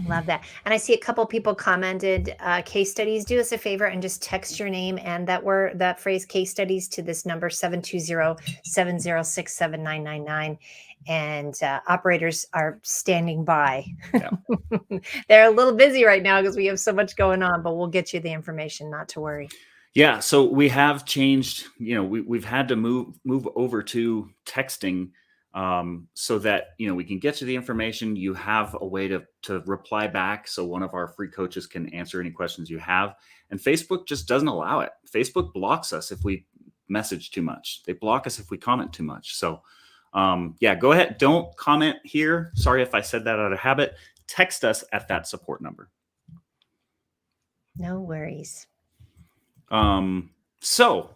Love that. And I see a couple people commented case studies. Do us a favor and just text your name and that phrase case studies to this number 720-706-7999. And operators are standing by.
Yeah.
They're a little busy right now because we have so much going on, but we'll get you the information, not to worry.
Yeah, so we have changed, we've had to move over to texting so that, we can get you the information. You have a way to reply back. So one of our free coaches can answer any questions you have. And Facebook just doesn't allow it. Facebook blocks us if we message too much. They block us if we comment too much. So go ahead. Don't comment here. Sorry if I said that out of habit. Text us at that support number.
No worries.
So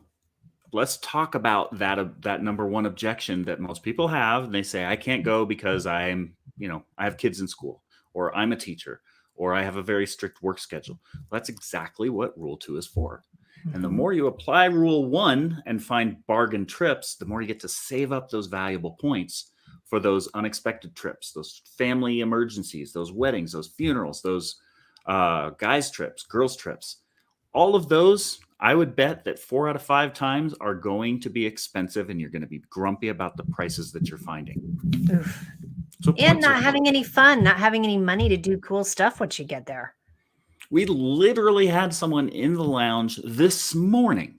let's talk about that number one objection that most people have. And they say, I can't go because I have kids in school, or I'm a teacher, or I have a very strict work schedule. That's exactly what Rule 2 is for. Mm-hmm. And the more you apply Rule 1 and find bargain trips, the more you get to save up those valuable points for those unexpected trips, those family emergencies, those weddings, those funerals, those guys trips, girls trips. All of those, I would bet that 4 out of 5 times are going to be expensive, and you're going to be grumpy about the prices that you're finding.
Oof. So and not having any fun, not having any money to do cool stuff once you get there.
We literally had someone in the lounge this morning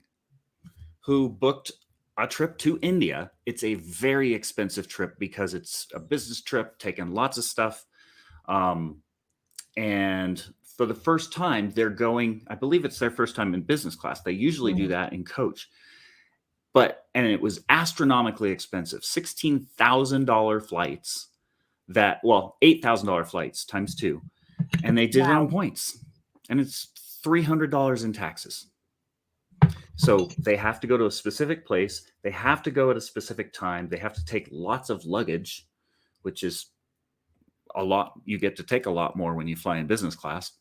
who booked a trip to India. It's a very expensive trip because it's a business trip, taking lots of stuff. And for the first time, they're going, I believe it's their first time in business class. They usually do that in coach. And it was astronomically expensive, $16,000 flights $8,000 flights times 2. And they did it on points. And it's $300 in taxes. So they have to go to a specific place. They have to go at a specific time. They have to take lots of luggage, which is a lot. You get to take a lot more when you fly in business class.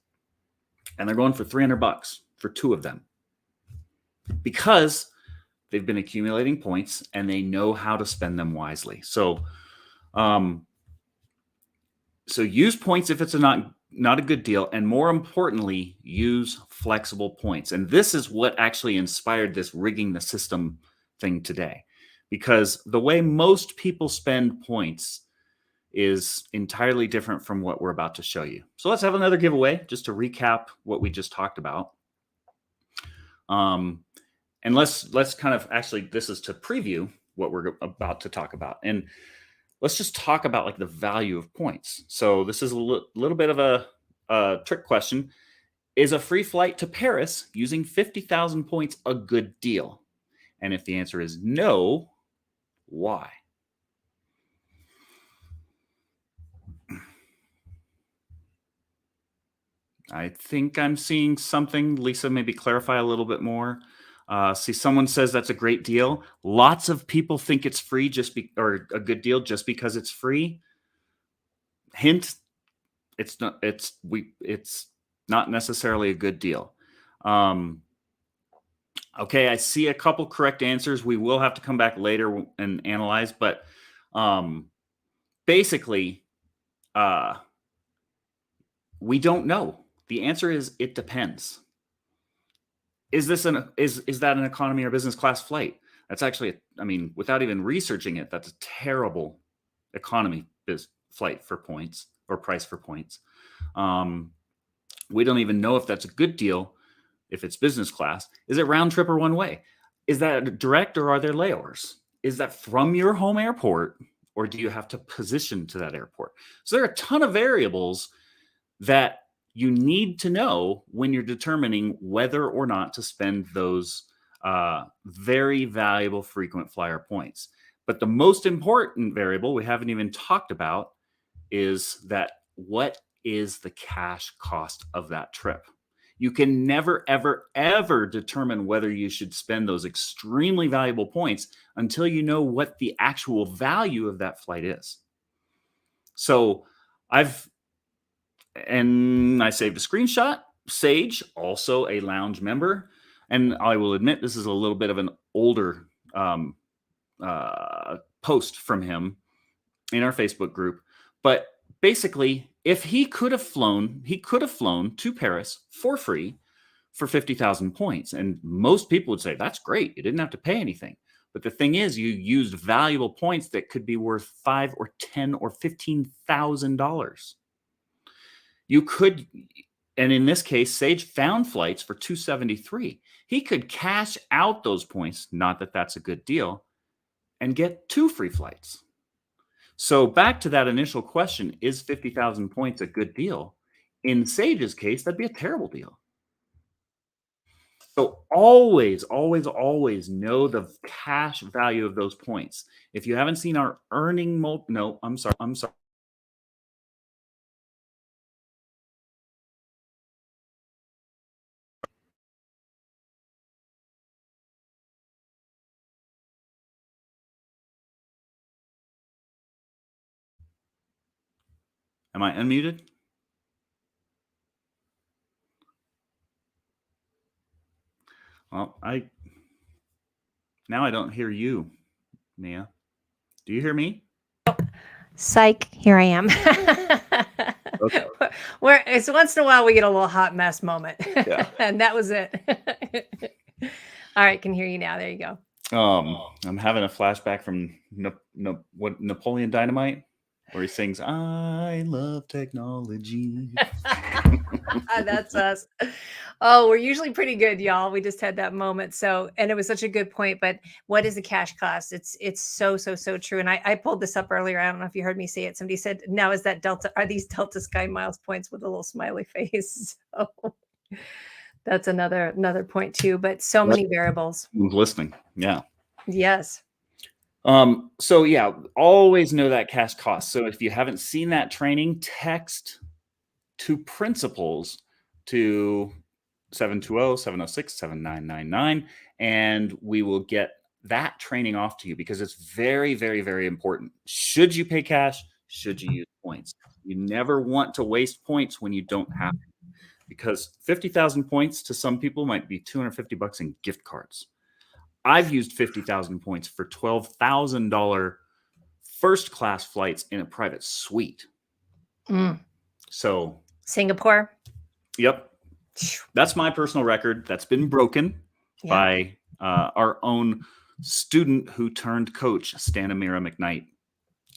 And they're going for $300 for 2 of them because they've been accumulating points and they know how to spend them wisely. So use points if it's not a good deal. And more importantly, use flexible points. And this is what actually inspired this rigging the system thing today, because the way most people spend points is entirely different from what we're about to show you. So let's have another giveaway just to recap what we just talked about. And let's kind of, actually, this is to preview what we're about to talk about. And let's just talk about like the value of points. So this is a little bit of a trick question. Is a free flight to Paris using 50,000 points a good deal? And if the answer is no, why? I think I'm seeing something. Lisa, maybe clarify a little bit more. See, someone says that's a great deal. Lots of people think it's free or a good deal just because it's free. Hint, it's not. It's not necessarily a good deal. Okay, I see a couple correct answers. We will have to come back later and analyze, but basically, we don't know. The answer is it depends. Is that an economy or business class flight? That's actually, without even researching it, that's a terrible economy flight for points or price for points. We don't even know if that's a good deal if it's business class. Is it round trip or one way? Is that direct or are there layovers? Is that from your home airport or do you have to position to that airport? So there are a ton of variables that you need to know when you're determining whether or not to spend those very valuable frequent flyer points. But the most important variable we haven't even talked about is that what is the cash cost of that trip? You can never, ever, ever determine whether you should spend those extremely valuable points until you know what the actual value of that flight is. So I saved a screenshot. Sage, also a lounge member. And I will admit, this is a little bit of an older post from him in our Facebook group. But basically, if he could have flown to Paris for free for 50,000 points. And most people would say, that's great. You didn't have to pay anything. But the thing is, you used valuable points that could be worth $5,000 or $10,000 or $15,000. You could, and in this case, Sage found flights for $273. He could cash out those points, not that that's a good deal, and get 2 free flights. So back to that initial question, is 50,000 points a good deal? In Sage's case, that'd be a terrible deal. So always, always, always know the cash value of those points. If you haven't seen our earning no, I'm sorry. Am I unmuted? Well, now I don't hear you, Mia. Do you hear me?
Psych, here I am.
Okay.
It's once in a while we get a little hot mess moment.
Yeah.
And that was it. All right, can hear you now. There you go.
I'm having a flashback from Napoleon Dynamite, where he sings, "I love technology."
That's us. Oh, we're usually pretty good, y'all. We just had that moment. So, and it was such a good point. But what is the cash cost? It's so true. And I pulled this up earlier. I don't know if you heard me say it. Somebody said, "Now are these Delta Sky Miles points?" with a little smiley face? So that's another point too. But so many variables.
Who's listening? Yeah.
Yes.
So yeah, always know that cash cost. So if you haven't seen that training, text to principals to 720-706-7999, and we will get that training off to you, because it's very, very, very important. Should you pay cash? Should you use points? You never want to waste points when you don't have to, because 50,000 points to some people might be $250 in gift cards. I've used 50,000 points for $12,000 first class flights in a private suite. So
Singapore.
Yep. That's my personal record. That's been broken by our own student who turned coach, Stanamira McKnight.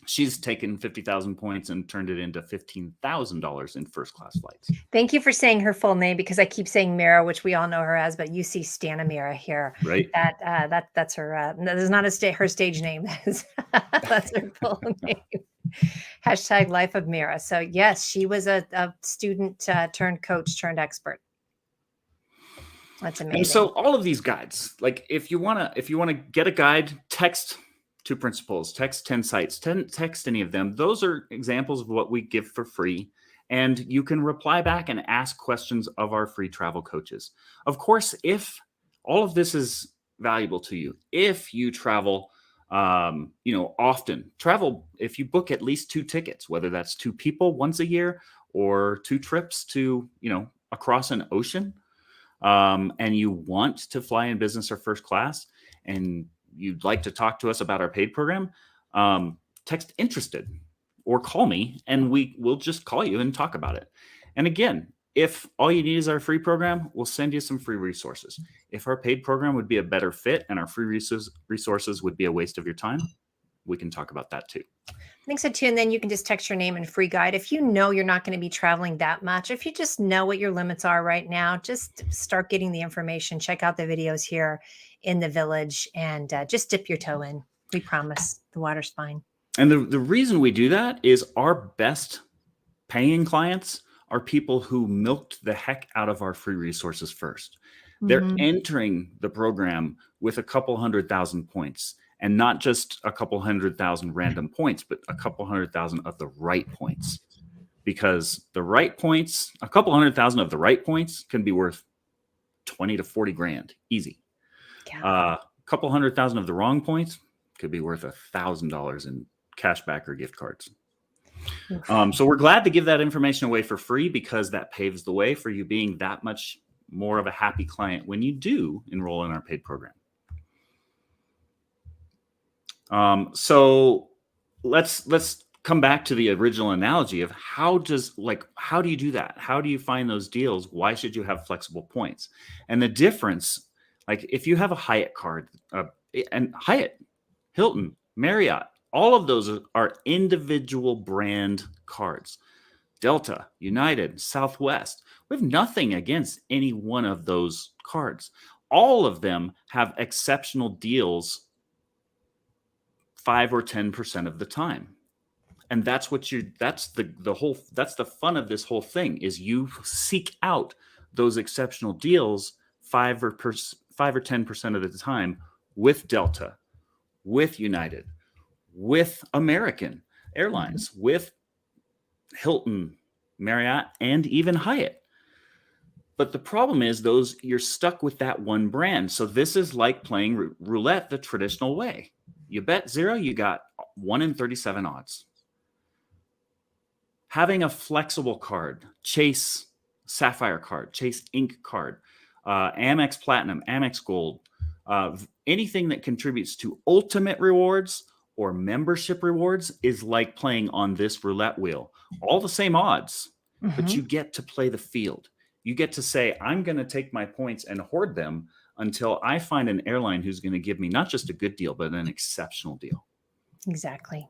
She's taken 50,000 points and turned it into $15,000 in first class flights.
Thank you for saying her full name, because I keep saying Mira, which we all know her as, but you see Stanamira here.
Right.
That's her. That is not her stage name. That's her full name. Hashtag Life of Mira. So yes, she was a student turned coach turned expert. That's amazing.
And so all of these guides, like if you wanna get a guide, text to principals, text 10 sites, text any of them. Those are examples of what we give for free. And you can reply back and ask questions of our free travel coaches. Of course, if all of this is valuable to you, if you travel, often travel, if you book at least 2 tickets, whether that's 2 people once a year or 2 trips to, across an ocean, and you want to fly in business or first class, and you'd like to talk to us about our paid program, text interested or call me, and we'll just call you and talk about it. And again, if all you need is our free program, we'll send you some free resources. If our paid program would be a better fit and our free resources would be a waste of your time, we can talk about that too.
I think so too. And then you can just text your name and free guide. If you know you're not going to be traveling that much, if you just know what your limits are right now, just start getting the information. Check out the videos here in the village and just dip your toe in. We promise the water's fine.
And the reason we do that is our best paying clients are people who milked the heck out of our free resources first. They're entering the program with a couple 100,000 points, and not just a couple 100,000 random points, but a couple 100,000 of the right points. because the right points, a couple $100,000 of the right points can be worth 20 to 40 grand, easy.
Yeah.
A couple $100,000 of the wrong points could be worth $1,000 in cash back or gift cards. So we're glad to give that information away for free because that paves the way for you being that much more of a happy client when you do enroll in our paid program. So let's come back to the original analogy of how do you do that? How do you find those deals? Why should you have flexible points? And the difference, like if you have a Hyatt card, and Hyatt, Hilton, Marriott, all of those are individual brand cards. Delta, United, Southwest. We have nothing against any one of those cards. All of them have exceptional deals 5 or 10% of the time. And that's the fun of this whole thing is you seek out those exceptional deals 5 or 10% of the time with Delta, with United, with American Airlines, with Hilton, Marriott, and even Hyatt. But the problem is you're stuck with that one brand. So this is like playing roulette the traditional way. You bet zero, you got 1 in 37 odds. Having a flexible card, Chase Sapphire card, Chase Ink card, Amex Platinum, Amex Gold, anything that contributes to ultimate rewards or membership rewards is like playing on this roulette wheel. All the same odds, but you get to play the field. You get to say, I'm going to take my points and hoard them until I find an airline who's going to give me not just a good deal, but an exceptional deal.
Exactly.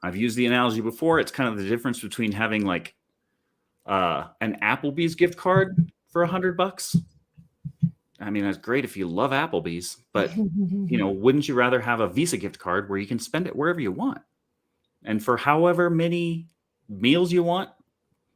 I've used the analogy before. It's kind of the difference between having like an Applebee's gift card for $100. I mean, that's great if you love Applebee's, but wouldn't you rather have a Visa gift card where you can spend it wherever you want? And for however many meals you want,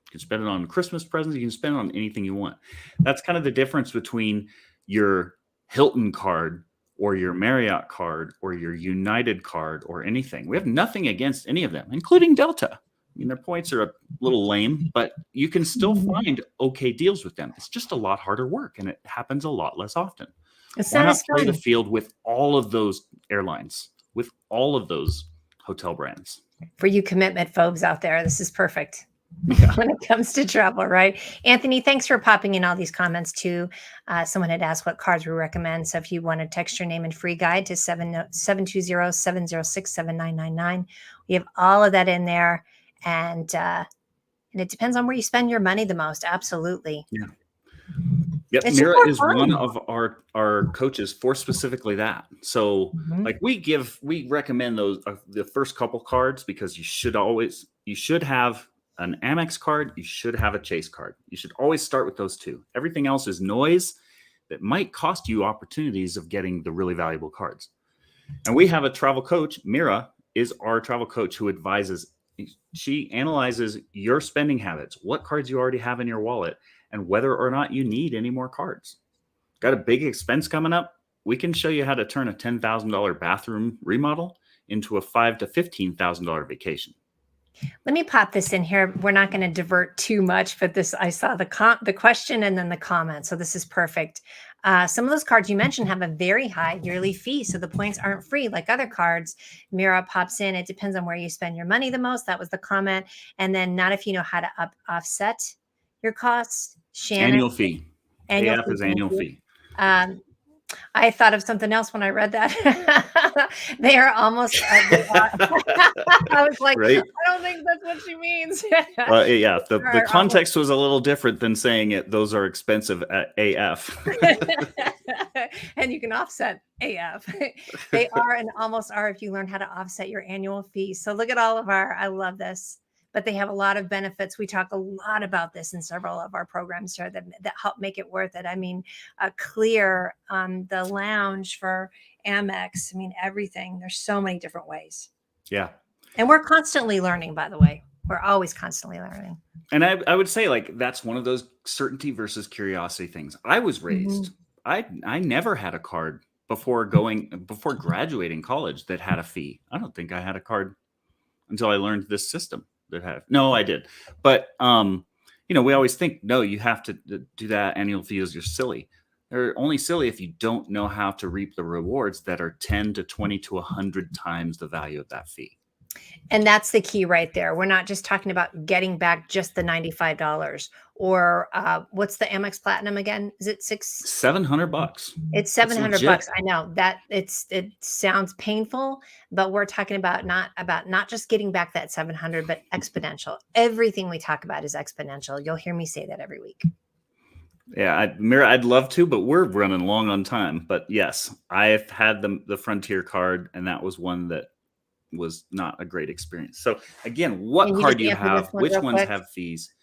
you can spend it on Christmas presents, you can spend it on anything you want. That's kind of the difference between your Hilton card or your Marriott card or your United card or anything. We have nothing against any of them, including Delta. I mean, their points are a little lame, but you can still find okay deals with them. It's just a lot harder work, and it happens a lot less often.
It's
Why
not
not
as
play
fun.
the field with all of those airlines, with all of those hotel brands?
For you commitment phobes out there, this is perfect.
Yeah.
When it comes to travel, right? Anthony, thanks for popping in all these comments too. Someone had asked what cards we recommend. So if you want to text your name and free guide to 720-706-7999, we have all of that in there. And it depends on where you spend your money the most. Absolutely.
Yeah. Yep.
It's
Mira is
fun.
one of our coaches for specifically that. So like we recommend those the first couple cards because you should have an Amex card, you should have a Chase card. You should always start with those two. Everything else is noise that might cost you opportunities of getting the really valuable cards. And we have a travel coach. Mira is our travel coach who advises. She analyzes your spending habits, what cards you already have in your wallet, and whether or not you need any more cards. Got a big expense coming up? We can show you how to turn a $10,000 bathroom remodel into a $5,000 to $15,000 vacation.
Let me pop this in here. We're not going to divert too much, but I saw the question and then the comment. So this is perfect. Some of those cards you mentioned have a very high yearly fee. So the points aren't free like other cards. Mira pops in. It depends on where you spend your money the most. That was the comment. And then not if you know how to offset your costs. Shannon.
Annual fee. AF is annual fee.
I thought of something else when I read that. They are almost. I was like, right? I don't think that's what she means.
Well, yeah, the context was a little different than saying those are expensive at AF.
And you can offset AF. They are and almost are if you learn how to offset your annual fees. So look at all of I love this. But they have a lot of benefits. We talk a lot about this in several of our programs here that help make it worth it. I mean, Clear, the lounge for Amex. I mean, everything. There's so many different ways.
Yeah.
And we're constantly learning, by the way. We're always constantly learning.
And I would say like that's one of those certainty versus curiosity things. I was raised. I never had a card before graduating college that had a fee. I don't think I had a card until I learned this system. that have. No, I did. But, we always think, no, you have to do that annual fees. You're silly. They're only silly if you don't know how to reap the rewards that are 10 to 20 to 100 times the value of that fee.
And that's the key right there. We're not just talking about getting back just the $95 or what's the Amex Platinum again? Is it
$700?
It's
That's legit.
$700. I know that it sounds painful, but we're talking about not just getting back that 700, but exponential. Everything we talk about is exponential. You'll hear me say that every week.
Yeah, Mira, I'd love to, but we're running long on time. But yes, I've had the Frontier card, and that was one that was not a great experience. So again, what
Can you
card
just
do you
answer this
have?
one
Which
real
ones
quick?
have fees?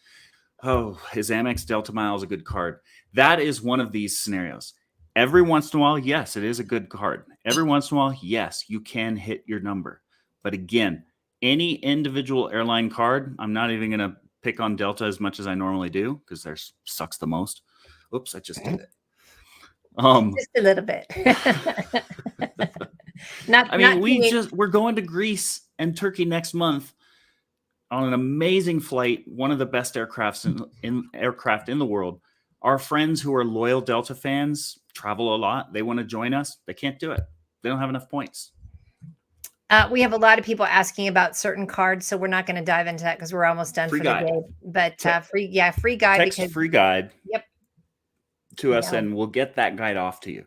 Oh, is Amex Delta Miles a good card? That is one of these scenarios. Every once in a while, yes, it is a good card. Every once in a while, yes, you can hit your number. But again, any individual airline card, I'm not even going to pick on Delta as much as I normally do because theirs sucks the most. Oops, I just did it.
Just a little bit.
We're going to Greece and Turkey next month on an amazing flight, one of the best aircraft in the world. Our friends who are loyal Delta fans travel a lot. They want to join us. They can't do it. They don't have enough points.
We have a lot of people asking about certain cards, so we're not going to dive into that because we're almost done for the day. But free guide.
Text free guide.
Yep.
To us, and we'll get that guide off to you.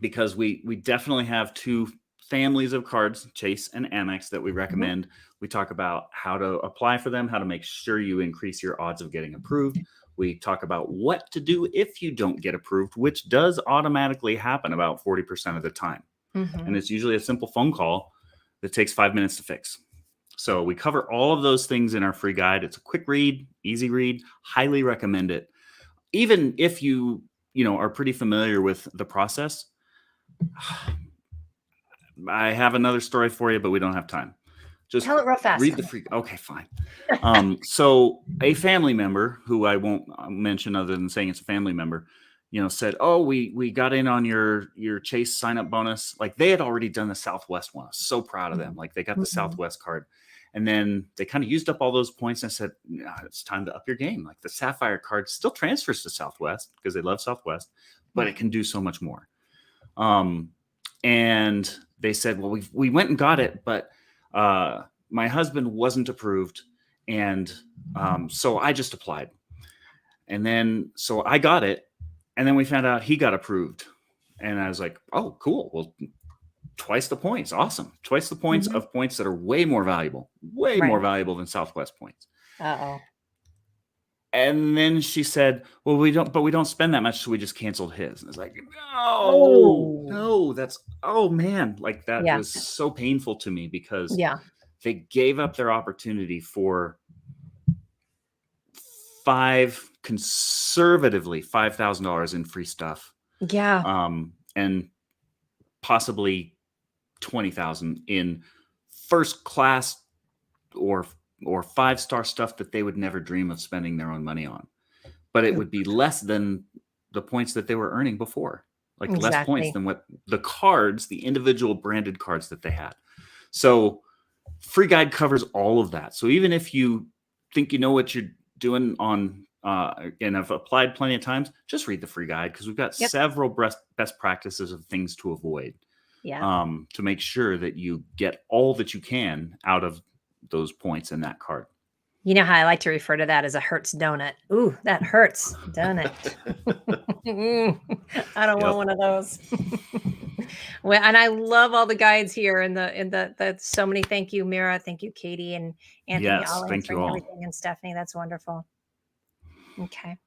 Because we definitely have two families of cards, Chase and Amex, that we recommend. Mm-hmm. We talk about how to apply for them, how to make sure you increase your odds of getting approved. We talk about what to do if you don't get approved, which does automatically happen about 40% of the time. Mm-hmm. And it's usually a simple phone call that takes 5 minutes to fix. So we cover all of those things in our free guide. It's a quick read, easy read, highly recommend it. Even if you are pretty familiar with the process. I have another story for you, but we don't have time. Just
tell it real fast.
Read the free. Okay, fine. So a family member who I won't mention other than saying it's a family member, said, "Oh, we got in on your Chase sign up bonus." Like they had already done the Southwest one. I was so proud of them. Like they got the Southwest card. And then they kind of used up all those points. And I said, it's time to up your game. Like the Sapphire card still transfers to Southwest because they love Southwest, but it can do so much more. And they said, well, we went and got it, but my husband wasn't approved. And so I just applied. And then, so I got it. And then we found out he got approved. And I was like, oh, cool. Well, twice the points. Awesome. Twice the points of points that are way more valuable more valuable than Southwest points.
Uh-oh.
And then she said, well, we don't spend that much. So we just canceled his. And it's like, no, that's, oh man. Like that was so painful to me because they gave up their opportunity for conservatively $5,000 in free stuff.
Yeah.
And possibly 20,000 in first class or 5-star stuff that they would never dream of spending their own money on, but it would be less than the points that they were earning before, like less points than what the cards, the individual branded cards that they had. So free guide covers all of that. So even if you think you know what you're doing on and I've applied plenty of times, just read the free guide because we've got several best practices of things to avoid. To make sure that you get all that you can out of those points in that card.
You know how I like to refer to that as a Hertz donut. Ooh, that hurts donut. I don't want one of those. Well, and I love all the guides here and the so many. Thank you, Mira. Thank you, Katie and Anthony.
Yes, thank you all.
Everything, and Stephanie. That's wonderful. Okay.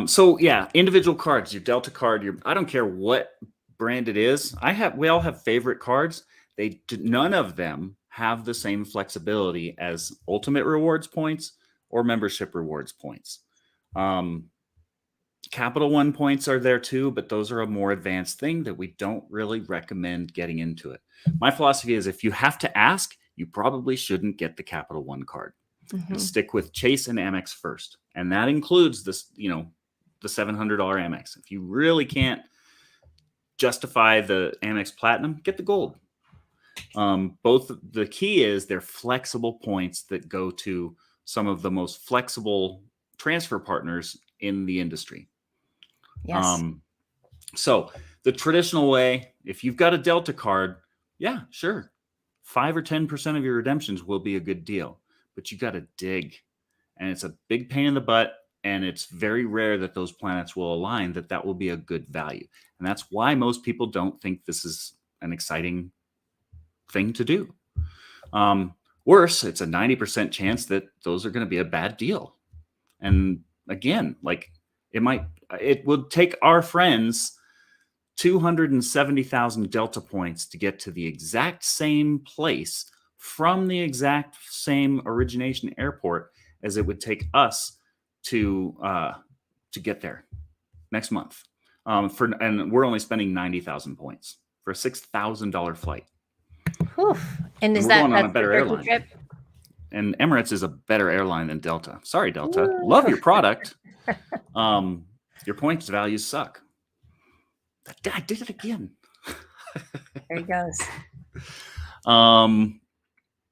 So yeah, individual cards, your Delta card, I don't care what brand it is. We all have favorite cards. None of them have the same flexibility as Ultimate Rewards points or Membership Rewards points. Capital One points are there too, but those are a more advanced thing that we don't really recommend getting into it. My philosophy is if you have to ask, you probably shouldn't get the Capital One card. Mm-hmm. Stick with Chase and Amex first. And that includes this, the $700 Amex. If you really can't justify the Amex Platinum, get the gold. Both the key is they're flexible points that go to some of the most flexible transfer partners in the industry.
Yes.
So the traditional way, if you've got a Delta card, yeah, sure, 5 or 10% of your redemptions will be a good deal, but you got to dig, and it's a big pain in the butt. And it's very rare that those planets will align, that will be a good value. And that's why most people don't think this is an exciting thing to do. Worse, it's a 90% chance that those are going to be a bad deal. And again, like it would take our friends 270,000 Delta points to get to the exact same place from the exact same origination airport as it would take us to get there next month. And we're only spending 90,000 points for a $6,000 flight.
Whew. And is
we're going on a
that's
better
the Turkey
airline.
trip?
And Emirates is a better airline than Delta. Sorry, Delta.
Ooh.
Love your product. Your points values suck. That guy did it again.
There he goes.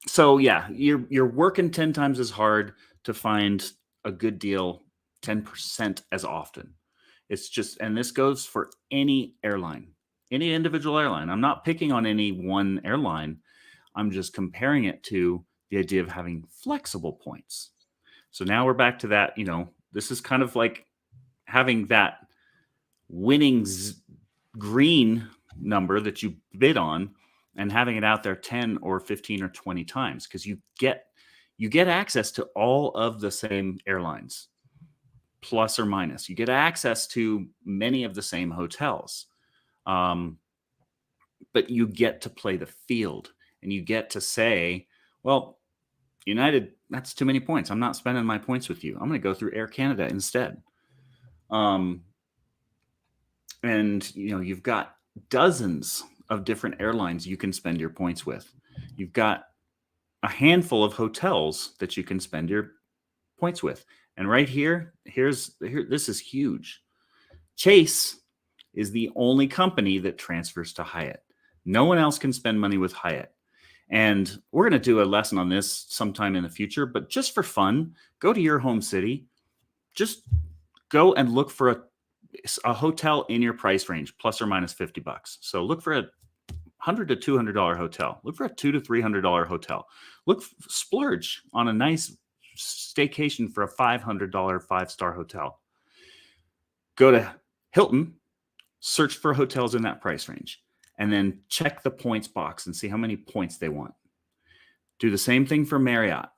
So yeah, you're working 10 times as hard to find a good deal 10% as often. It's just, and this goes for any airline, any individual airline. I'm not picking on any one airline. I'm just comparing it to the idea of having flexible points. So now we're back to that, this is kind of like having that winning green number that you bid on and having it out there 10 or 15 or 20 times, because you get access to all of the same airlines, plus or minus. You get access to many of the same hotels, but you get to play the field, and you get to say, well, United, that's too many points. I'm not spending my points with you. I'm going to go through Air Canada instead. And you've got dozens of different airlines you can spend your points with. You've got a handful of hotels that you can spend your points with. And right here, this is huge. Chase is the only company that transfers to Hyatt. No one else can spend money with Hyatt. And we're going to do a lesson on this sometime in the future, but just for fun, go to your home city. Just go and look for a hotel in your price range, plus or minus $50. So look for a $100 to $200 hotel. Look for a $200 to $300 hotel. Splurge on a nice staycation for a $500 5-star hotel. Go to Hilton, search for hotels in that price range, and then check the points box and see how many points they want. Do the same thing for Marriott.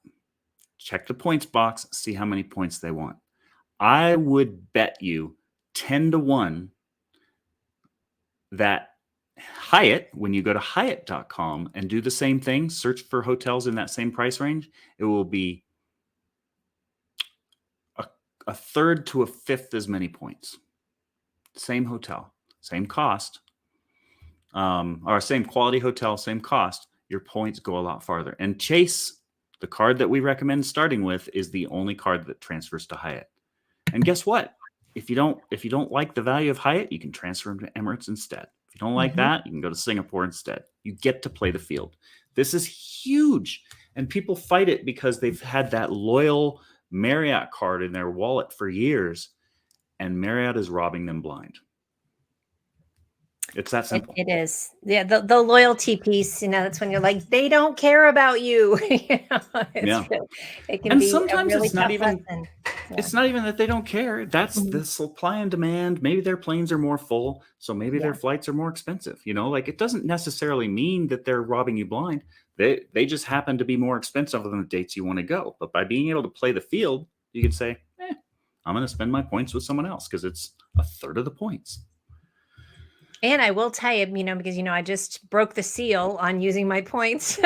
Check the points box, see how many points they want. I would bet you 10 to 1 that Hyatt, when you go to Hyatt.com and do the same thing, search for hotels in that same price range, it will be a third to a fifth as many points. Same hotel, same cost, or same quality hotel, same cost. Your points go a lot farther. And Chase, the card that we recommend starting with, is the only card that transfers to Hyatt. And guess what? If you don't like the value of Hyatt, you can transfer them to Emirates instead. If you don't like that, you can go to Singapore instead. You get to play the field. This is huge. And people fight it because they've had that loyal Marriott card in their wallet for years, and Marriott is robbing them blind. It's that simple.
It is. Yeah, the loyalty piece, that's when you're like, they don't care about you.
Yeah.
It can
And
be
sometimes
a really
it's not
tough
even
lesson.
It's not even that they don't care. That's the supply and demand. Maybe their planes are more full, so maybe their flights are more expensive. Like it doesn't necessarily mean that they're robbing you blind. They just happen to be more expensive than the dates you want to go. But by being able to play the field, you can say, I'm going to spend my points with someone else because it's a third of the points.
And I will tell you, because, I just broke the seal on using my points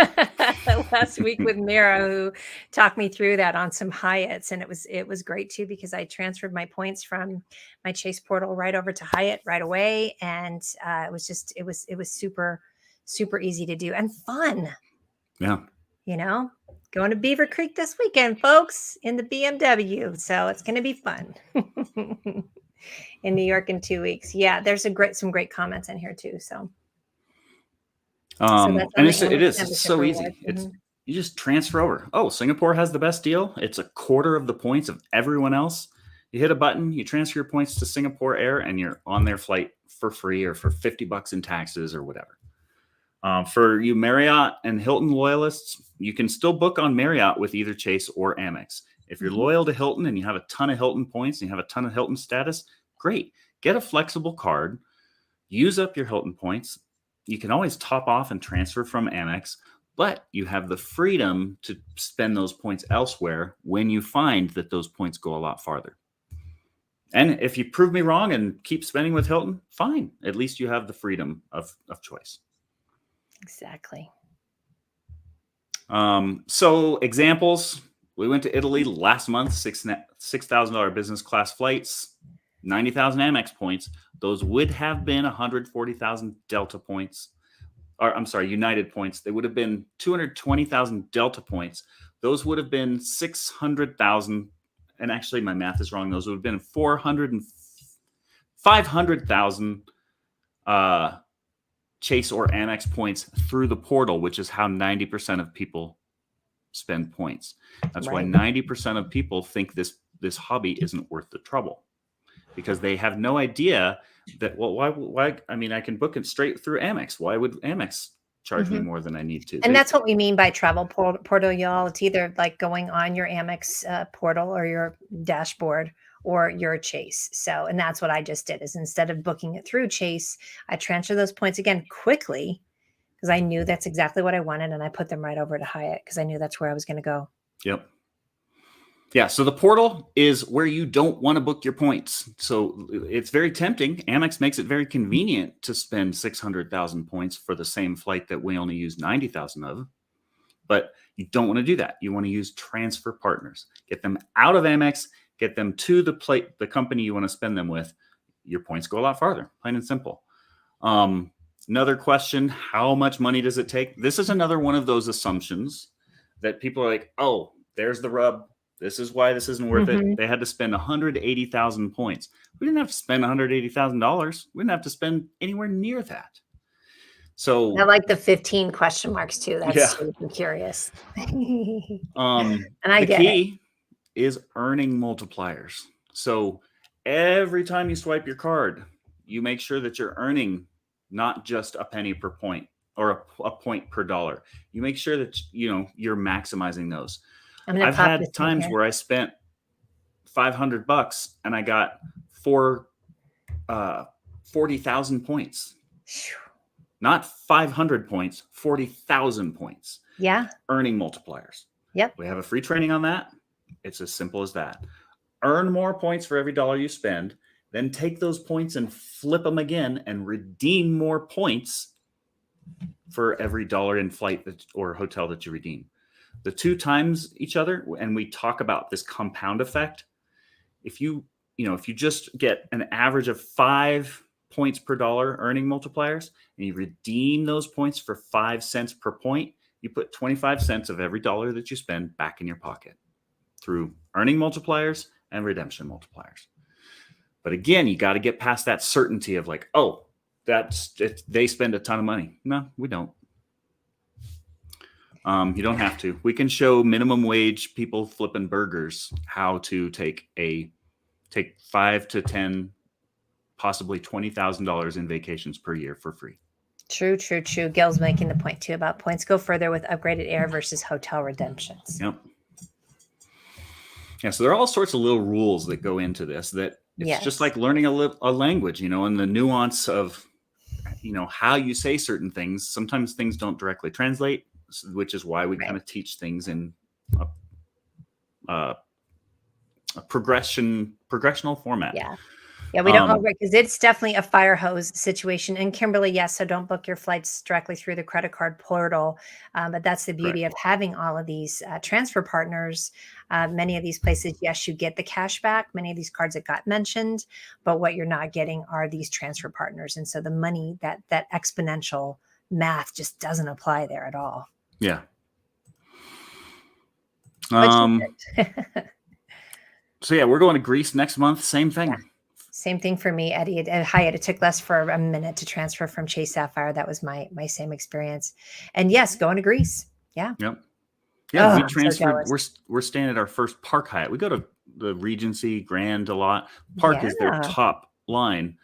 last week with Mira, who talked me through that on some Hyatts. And it was great too, because I transferred my points from my Chase portal right over to Hyatt right away. And it was super, super easy to do and fun.
Yeah.
Going to Beaver Creek this weekend, folks, in the BMW. So it's going to be fun. In New York in 2 weeks. Yeah, there's some great comments in here too. So So that's on
And
the
it
Amex
is. It's
membership
so
reward.
easy. You just transfer over. Oh, Singapore has the best deal. It's a quarter of the points of everyone else. You hit a button, you transfer your points to Singapore Air, and you're on their flight for free or for $50 in taxes or whatever. For you Marriott and Hilton loyalists, you can still book on Marriott with either Chase or Amex. If you're loyal to Hilton and you have a ton of Hilton points and you have a ton of Hilton status, great. Get a flexible card, use up your Hilton points. You can always top off and transfer from Amex, but you have the freedom to spend those points elsewhere when you find that those points go a lot farther. And if you prove me wrong and keep spending with Hilton, fine. At least you have the freedom of choice.
Exactly.
So examples, we went to Italy last month, $6,000 business class flights, 90,000 Amex points. Those would have been 140,000 Delta points, or I'm sorry, United points. They would have been 220,000 Delta points. Those would have been 600,000. And actually my math is wrong. Those would have been 500,000 Chase or Amex points through the portal, which is how 90% of people spend points. That's why 90% of people think this hobby isn't worth the trouble, because they have no idea that, well, why? I mean, I can book it straight through Amex. Why would Amex charge me more than I need to?
And that's what we mean by travel portal, y'all. It's either like going on your Amex portal or your dashboard or your Chase. So, and that's what I just did, is instead of booking it through Chase, I transferred those points again quickly because I knew that's exactly what I wanted. And I put them right over to Hyatt because I knew that's where I was going to go.
Yep. Yeah. So the portal is where you don't want to book your points. So it's very tempting. Amex makes it very convenient to spend 600,000 points for the same flight that we only use 90,000 of. But you don't want to do that. You want to use transfer partners. Get them out of Amex, get them to the company you want to spend them with. Your points go a lot farther, plain and simple. Another question, how much money does it take? This is another one of those assumptions that people are like, oh, there's the rub. This is why this isn't worth it. They had to spend 180,000 points. We didn't have to spend $180,000. We didn't have to spend anywhere near that. So
I like the 15 question marks too. That's super curious.
And the key is earning multipliers. So every time you swipe your card, you make sure that you're earning not just a penny per point or a point per dollar. You make sure that you're maximizing those. I've had times where I spent $500 and I got 40,000 points. Not 500 points, 40,000 points.
Yeah.
Earning multipliers.
Yep.
We have a free training on that. It's as simple as that. Earn more points for every dollar you spend, then take those points and flip them again and redeem more points for every dollar in flight or hotel that you redeem. The two times each other, and we talk about this compound effect. If you just get an average of 5 points per dollar earning multipliers, and you redeem those points for 5 cents per point, you put 25 cents of every dollar that you spend back in your pocket through earning multipliers and redemption multipliers. But again, you got to get past that certainty of like, oh, they spend a ton of money. No, we don't. You don't have to. We can show minimum wage people flipping burgers how to take $5 to $10, possibly $20,000 in vacations per year for free.
True. Gil's making the point too about points go further with upgraded air versus hotel redemptions.
Yep. Yeah, so there are all sorts of little rules that go into this. That it's just like learning a language, and the nuance of, how you say certain things. Sometimes things don't directly translate, which is why we kind of teach things in a progressional format.
Yeah, we don't because it's definitely a fire hose situation. And Kimberly, yes, so don't book your flights directly through the credit card portal. But that's the beauty of having all of these transfer partners. Many of these places, yes, you get the cash back. Many of these cards that got mentioned, but what you're not getting are these transfer partners. And so the money, that exponential math just doesn't apply there at all.
Yeah. So yeah, we're going to Greece next month. Same thing.
Same thing for me, Eddie. At Hyatt, it took less for a minute to transfer from Chase Sapphire. That was my same experience. And yes, going to Greece. Yeah.
Yep. Yeah,
Oh,
we
I'm so
transferred.
jealous.
We're staying at our first Park Hyatt. We go to the Regency, Grand a lot. Park is their
Yeah.
top line.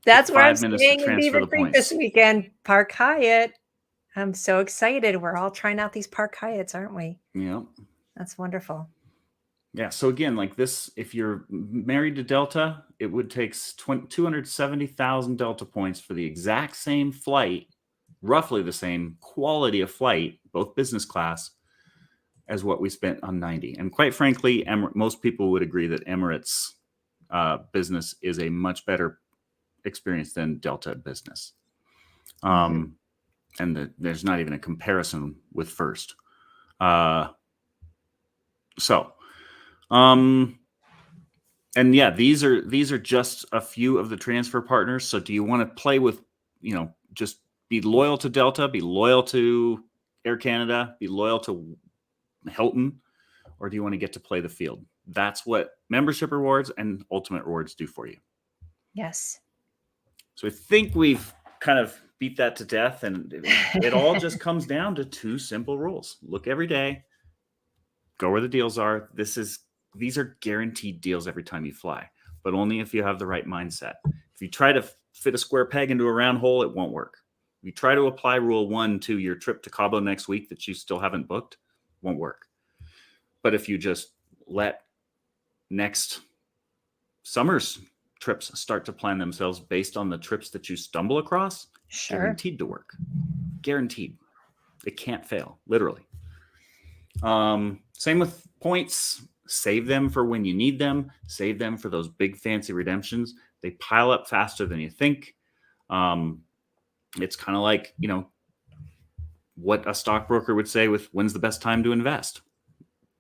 That's
Took
where I'm
5 minutes to
staying in
transfer
Beaver
the
Creek this
points.
weekend. Park Hyatt. I'm so excited. We're all trying out these Park Hyatts, aren't we?
Yeah.
That's wonderful.
Yeah. So again, like this, if you're married to Delta, it would take 270,000 Delta points for the exact same flight, roughly the same quality of flight, both business class, as what we spent on 90. And quite frankly, most people would agree that Emirates business is a much better experience than Delta business. And there's not even a comparison with first. And yeah, these are just a few of the transfer partners. So do you want to play with, just be loyal to Delta, be loyal to Air Canada, be loyal to Hilton, or do you want to get to play the field? That's what membership rewards and ultimate rewards do for you.
Yes.
So I think we've kind of beat that to death, and it all just comes down to 2 simple rules. Look every day, go where the deals are. These are guaranteed deals every time you fly, but only if you have the right mindset. If you try to fit a square peg into a round hole, it won't work. If you try to apply rule 1 to your trip to Cabo next week that you still haven't booked, it won't work. But if you just let next summer's trips start to plan themselves based on the trips that you stumble across,
Sure.
guaranteed to work. Guaranteed. It can't fail, literally. Same with points. Save them for when you need them. Save them for those big fancy redemptions. They pile up faster than you think. It's kind of like, what a stockbroker would say with when's the best time to invest.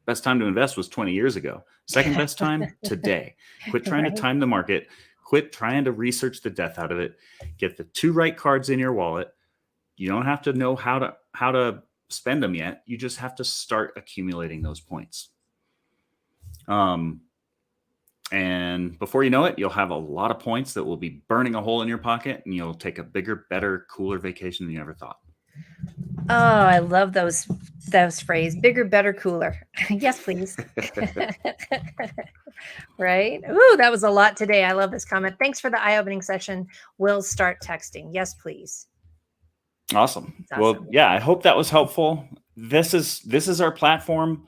Best time to invest was 20 years ago. Second best time, today. Quit trying to time the market. Quit trying to research the death out of it. Get the 2 right cards in your wallet. You don't have to know how to spend them yet. You just have to start accumulating those points. And before you know it, you'll have a lot of points that will be burning a hole in your pocket, and you'll take a bigger, better, cooler vacation than you ever thought.
Oh, I love those phrases. Bigger, better, cooler. Yes, please. Right? Ooh, that was a lot today. I love this comment. Thanks for the eye-opening session. We'll start texting. Yes, please.
Awesome. Well, yeah, I hope that was helpful. This is our platform.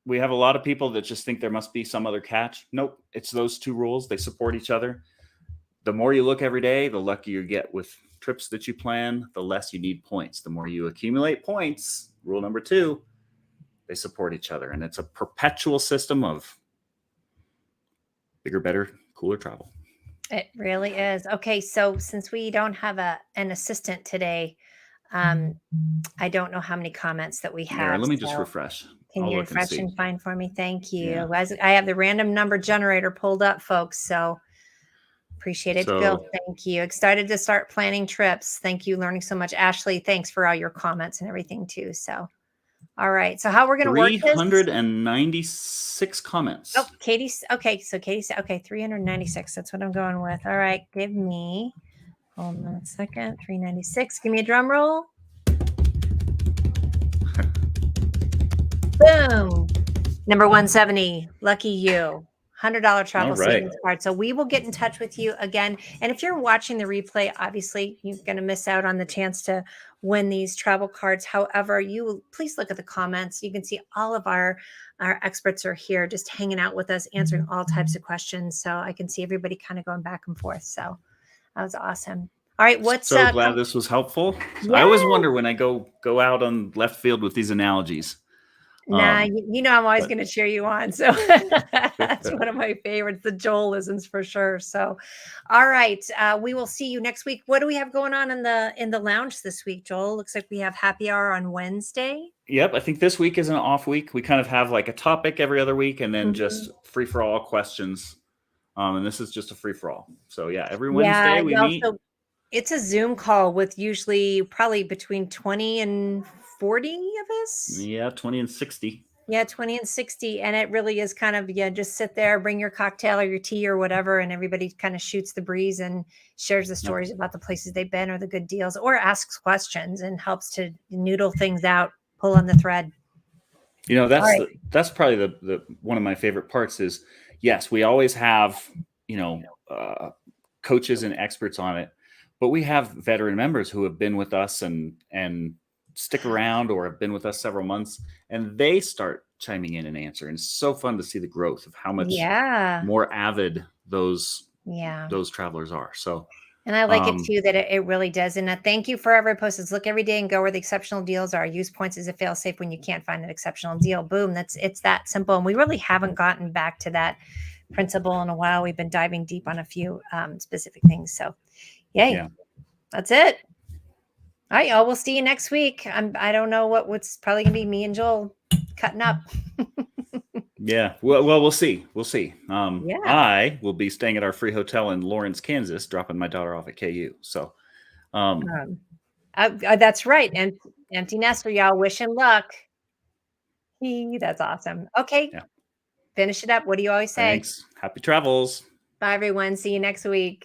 We have a lot of people that just think there must be some other catch. Nope. It's those 2 rules. They support each other. The more you look every day, the luckier you get with trips that you plan, the less you need points. The more you accumulate points, rule number 2, they support each other. And it's a perpetual system of bigger, better, cooler travel.
It really is. Okay, so since we don't have an assistant today, I don't know how many comments that we have.
Here, let me just refresh.
Can you
look
refresh
and
find for me? Thank you.
Yeah.
I have the random number generator pulled up, folks. So appreciate it, Bill. Thank you. Excited to start planning trips. Thank you. Learning so much. Ashley, thanks for all your comments and everything too. So, all right. So how we're going to work this?
396 comments.
Oh, Katie. Okay. So Katie said, okay, 396. That's what I'm going with. All right. Hold on a second. 396. Give me a drum roll. Boom. Number 170. Lucky you. $100 travel savings card. So we will get in touch with you again. And if you're watching the replay, obviously you're going to miss out on the chance to win these travel cards. However, please look at the comments. You can see all of our experts are here just hanging out with us, answering all types of questions. So I can see everybody kind of going back and forth. So that was awesome. All right.
So glad this was helpful. Yes. I always wonder when I go out on left field with these analogies.
Nah, I'm always going to cheer you on. So that's one of my favorites, the Joelisms for sure. So, all right, we will see you next week. What do we have going on in the lounge this week, Joel? Looks like we have happy hour on Wednesday.
Yep, I think this week is an off week. We kind of have like a topic every other week, and then just free for all questions. And this is just a free for all. So yeah, every Wednesday we meet.
It's a Zoom call with usually probably between 20 and 40 of us.
Yeah, 20 and 60.
Yeah, 20 and 60. And it really is kind of, yeah, just sit there, bring your cocktail or your tea or whatever, and everybody kind of shoots the breeze and shares the
Yep.
stories about the places they've been or the good deals, or asks questions and helps to noodle things out, pull on the thread.
You know,
All right.
that's probably the one of my favorite parts is, yes, we always have, you know, coaches and experts on it, but we have veteran members who have been with us and stick around or have been with us several months, and they start chiming in and answering. It's so fun to see the growth of how much
Yeah.
more avid those
Yeah.
travelers are. So
And I like it
um,
too that it really does. And thank you for every post. Is look every day and go where the exceptional deals are. Use points as a fail safe when you can't find an exceptional deal. Boom. It's that simple. And we really haven't gotten back to that principle in a while. We've been diving deep on a few specific things. So yay.
yeah.
That's it. All right, y'all. We'll see you next week. I don't know what's probably gonna be me and Joel cutting up.
Yeah. Well, we'll see. We'll see.
Yeah.
I will be staying at our free hotel in Lawrence, Kansas, dropping my daughter off at KU. So,
Um, that's right. And empty nester, y'all. Wish him luck. That's awesome. Okay,
yeah.
finish it up. What do you always say?
Thanks. Happy travels.
Bye, everyone. See you next week.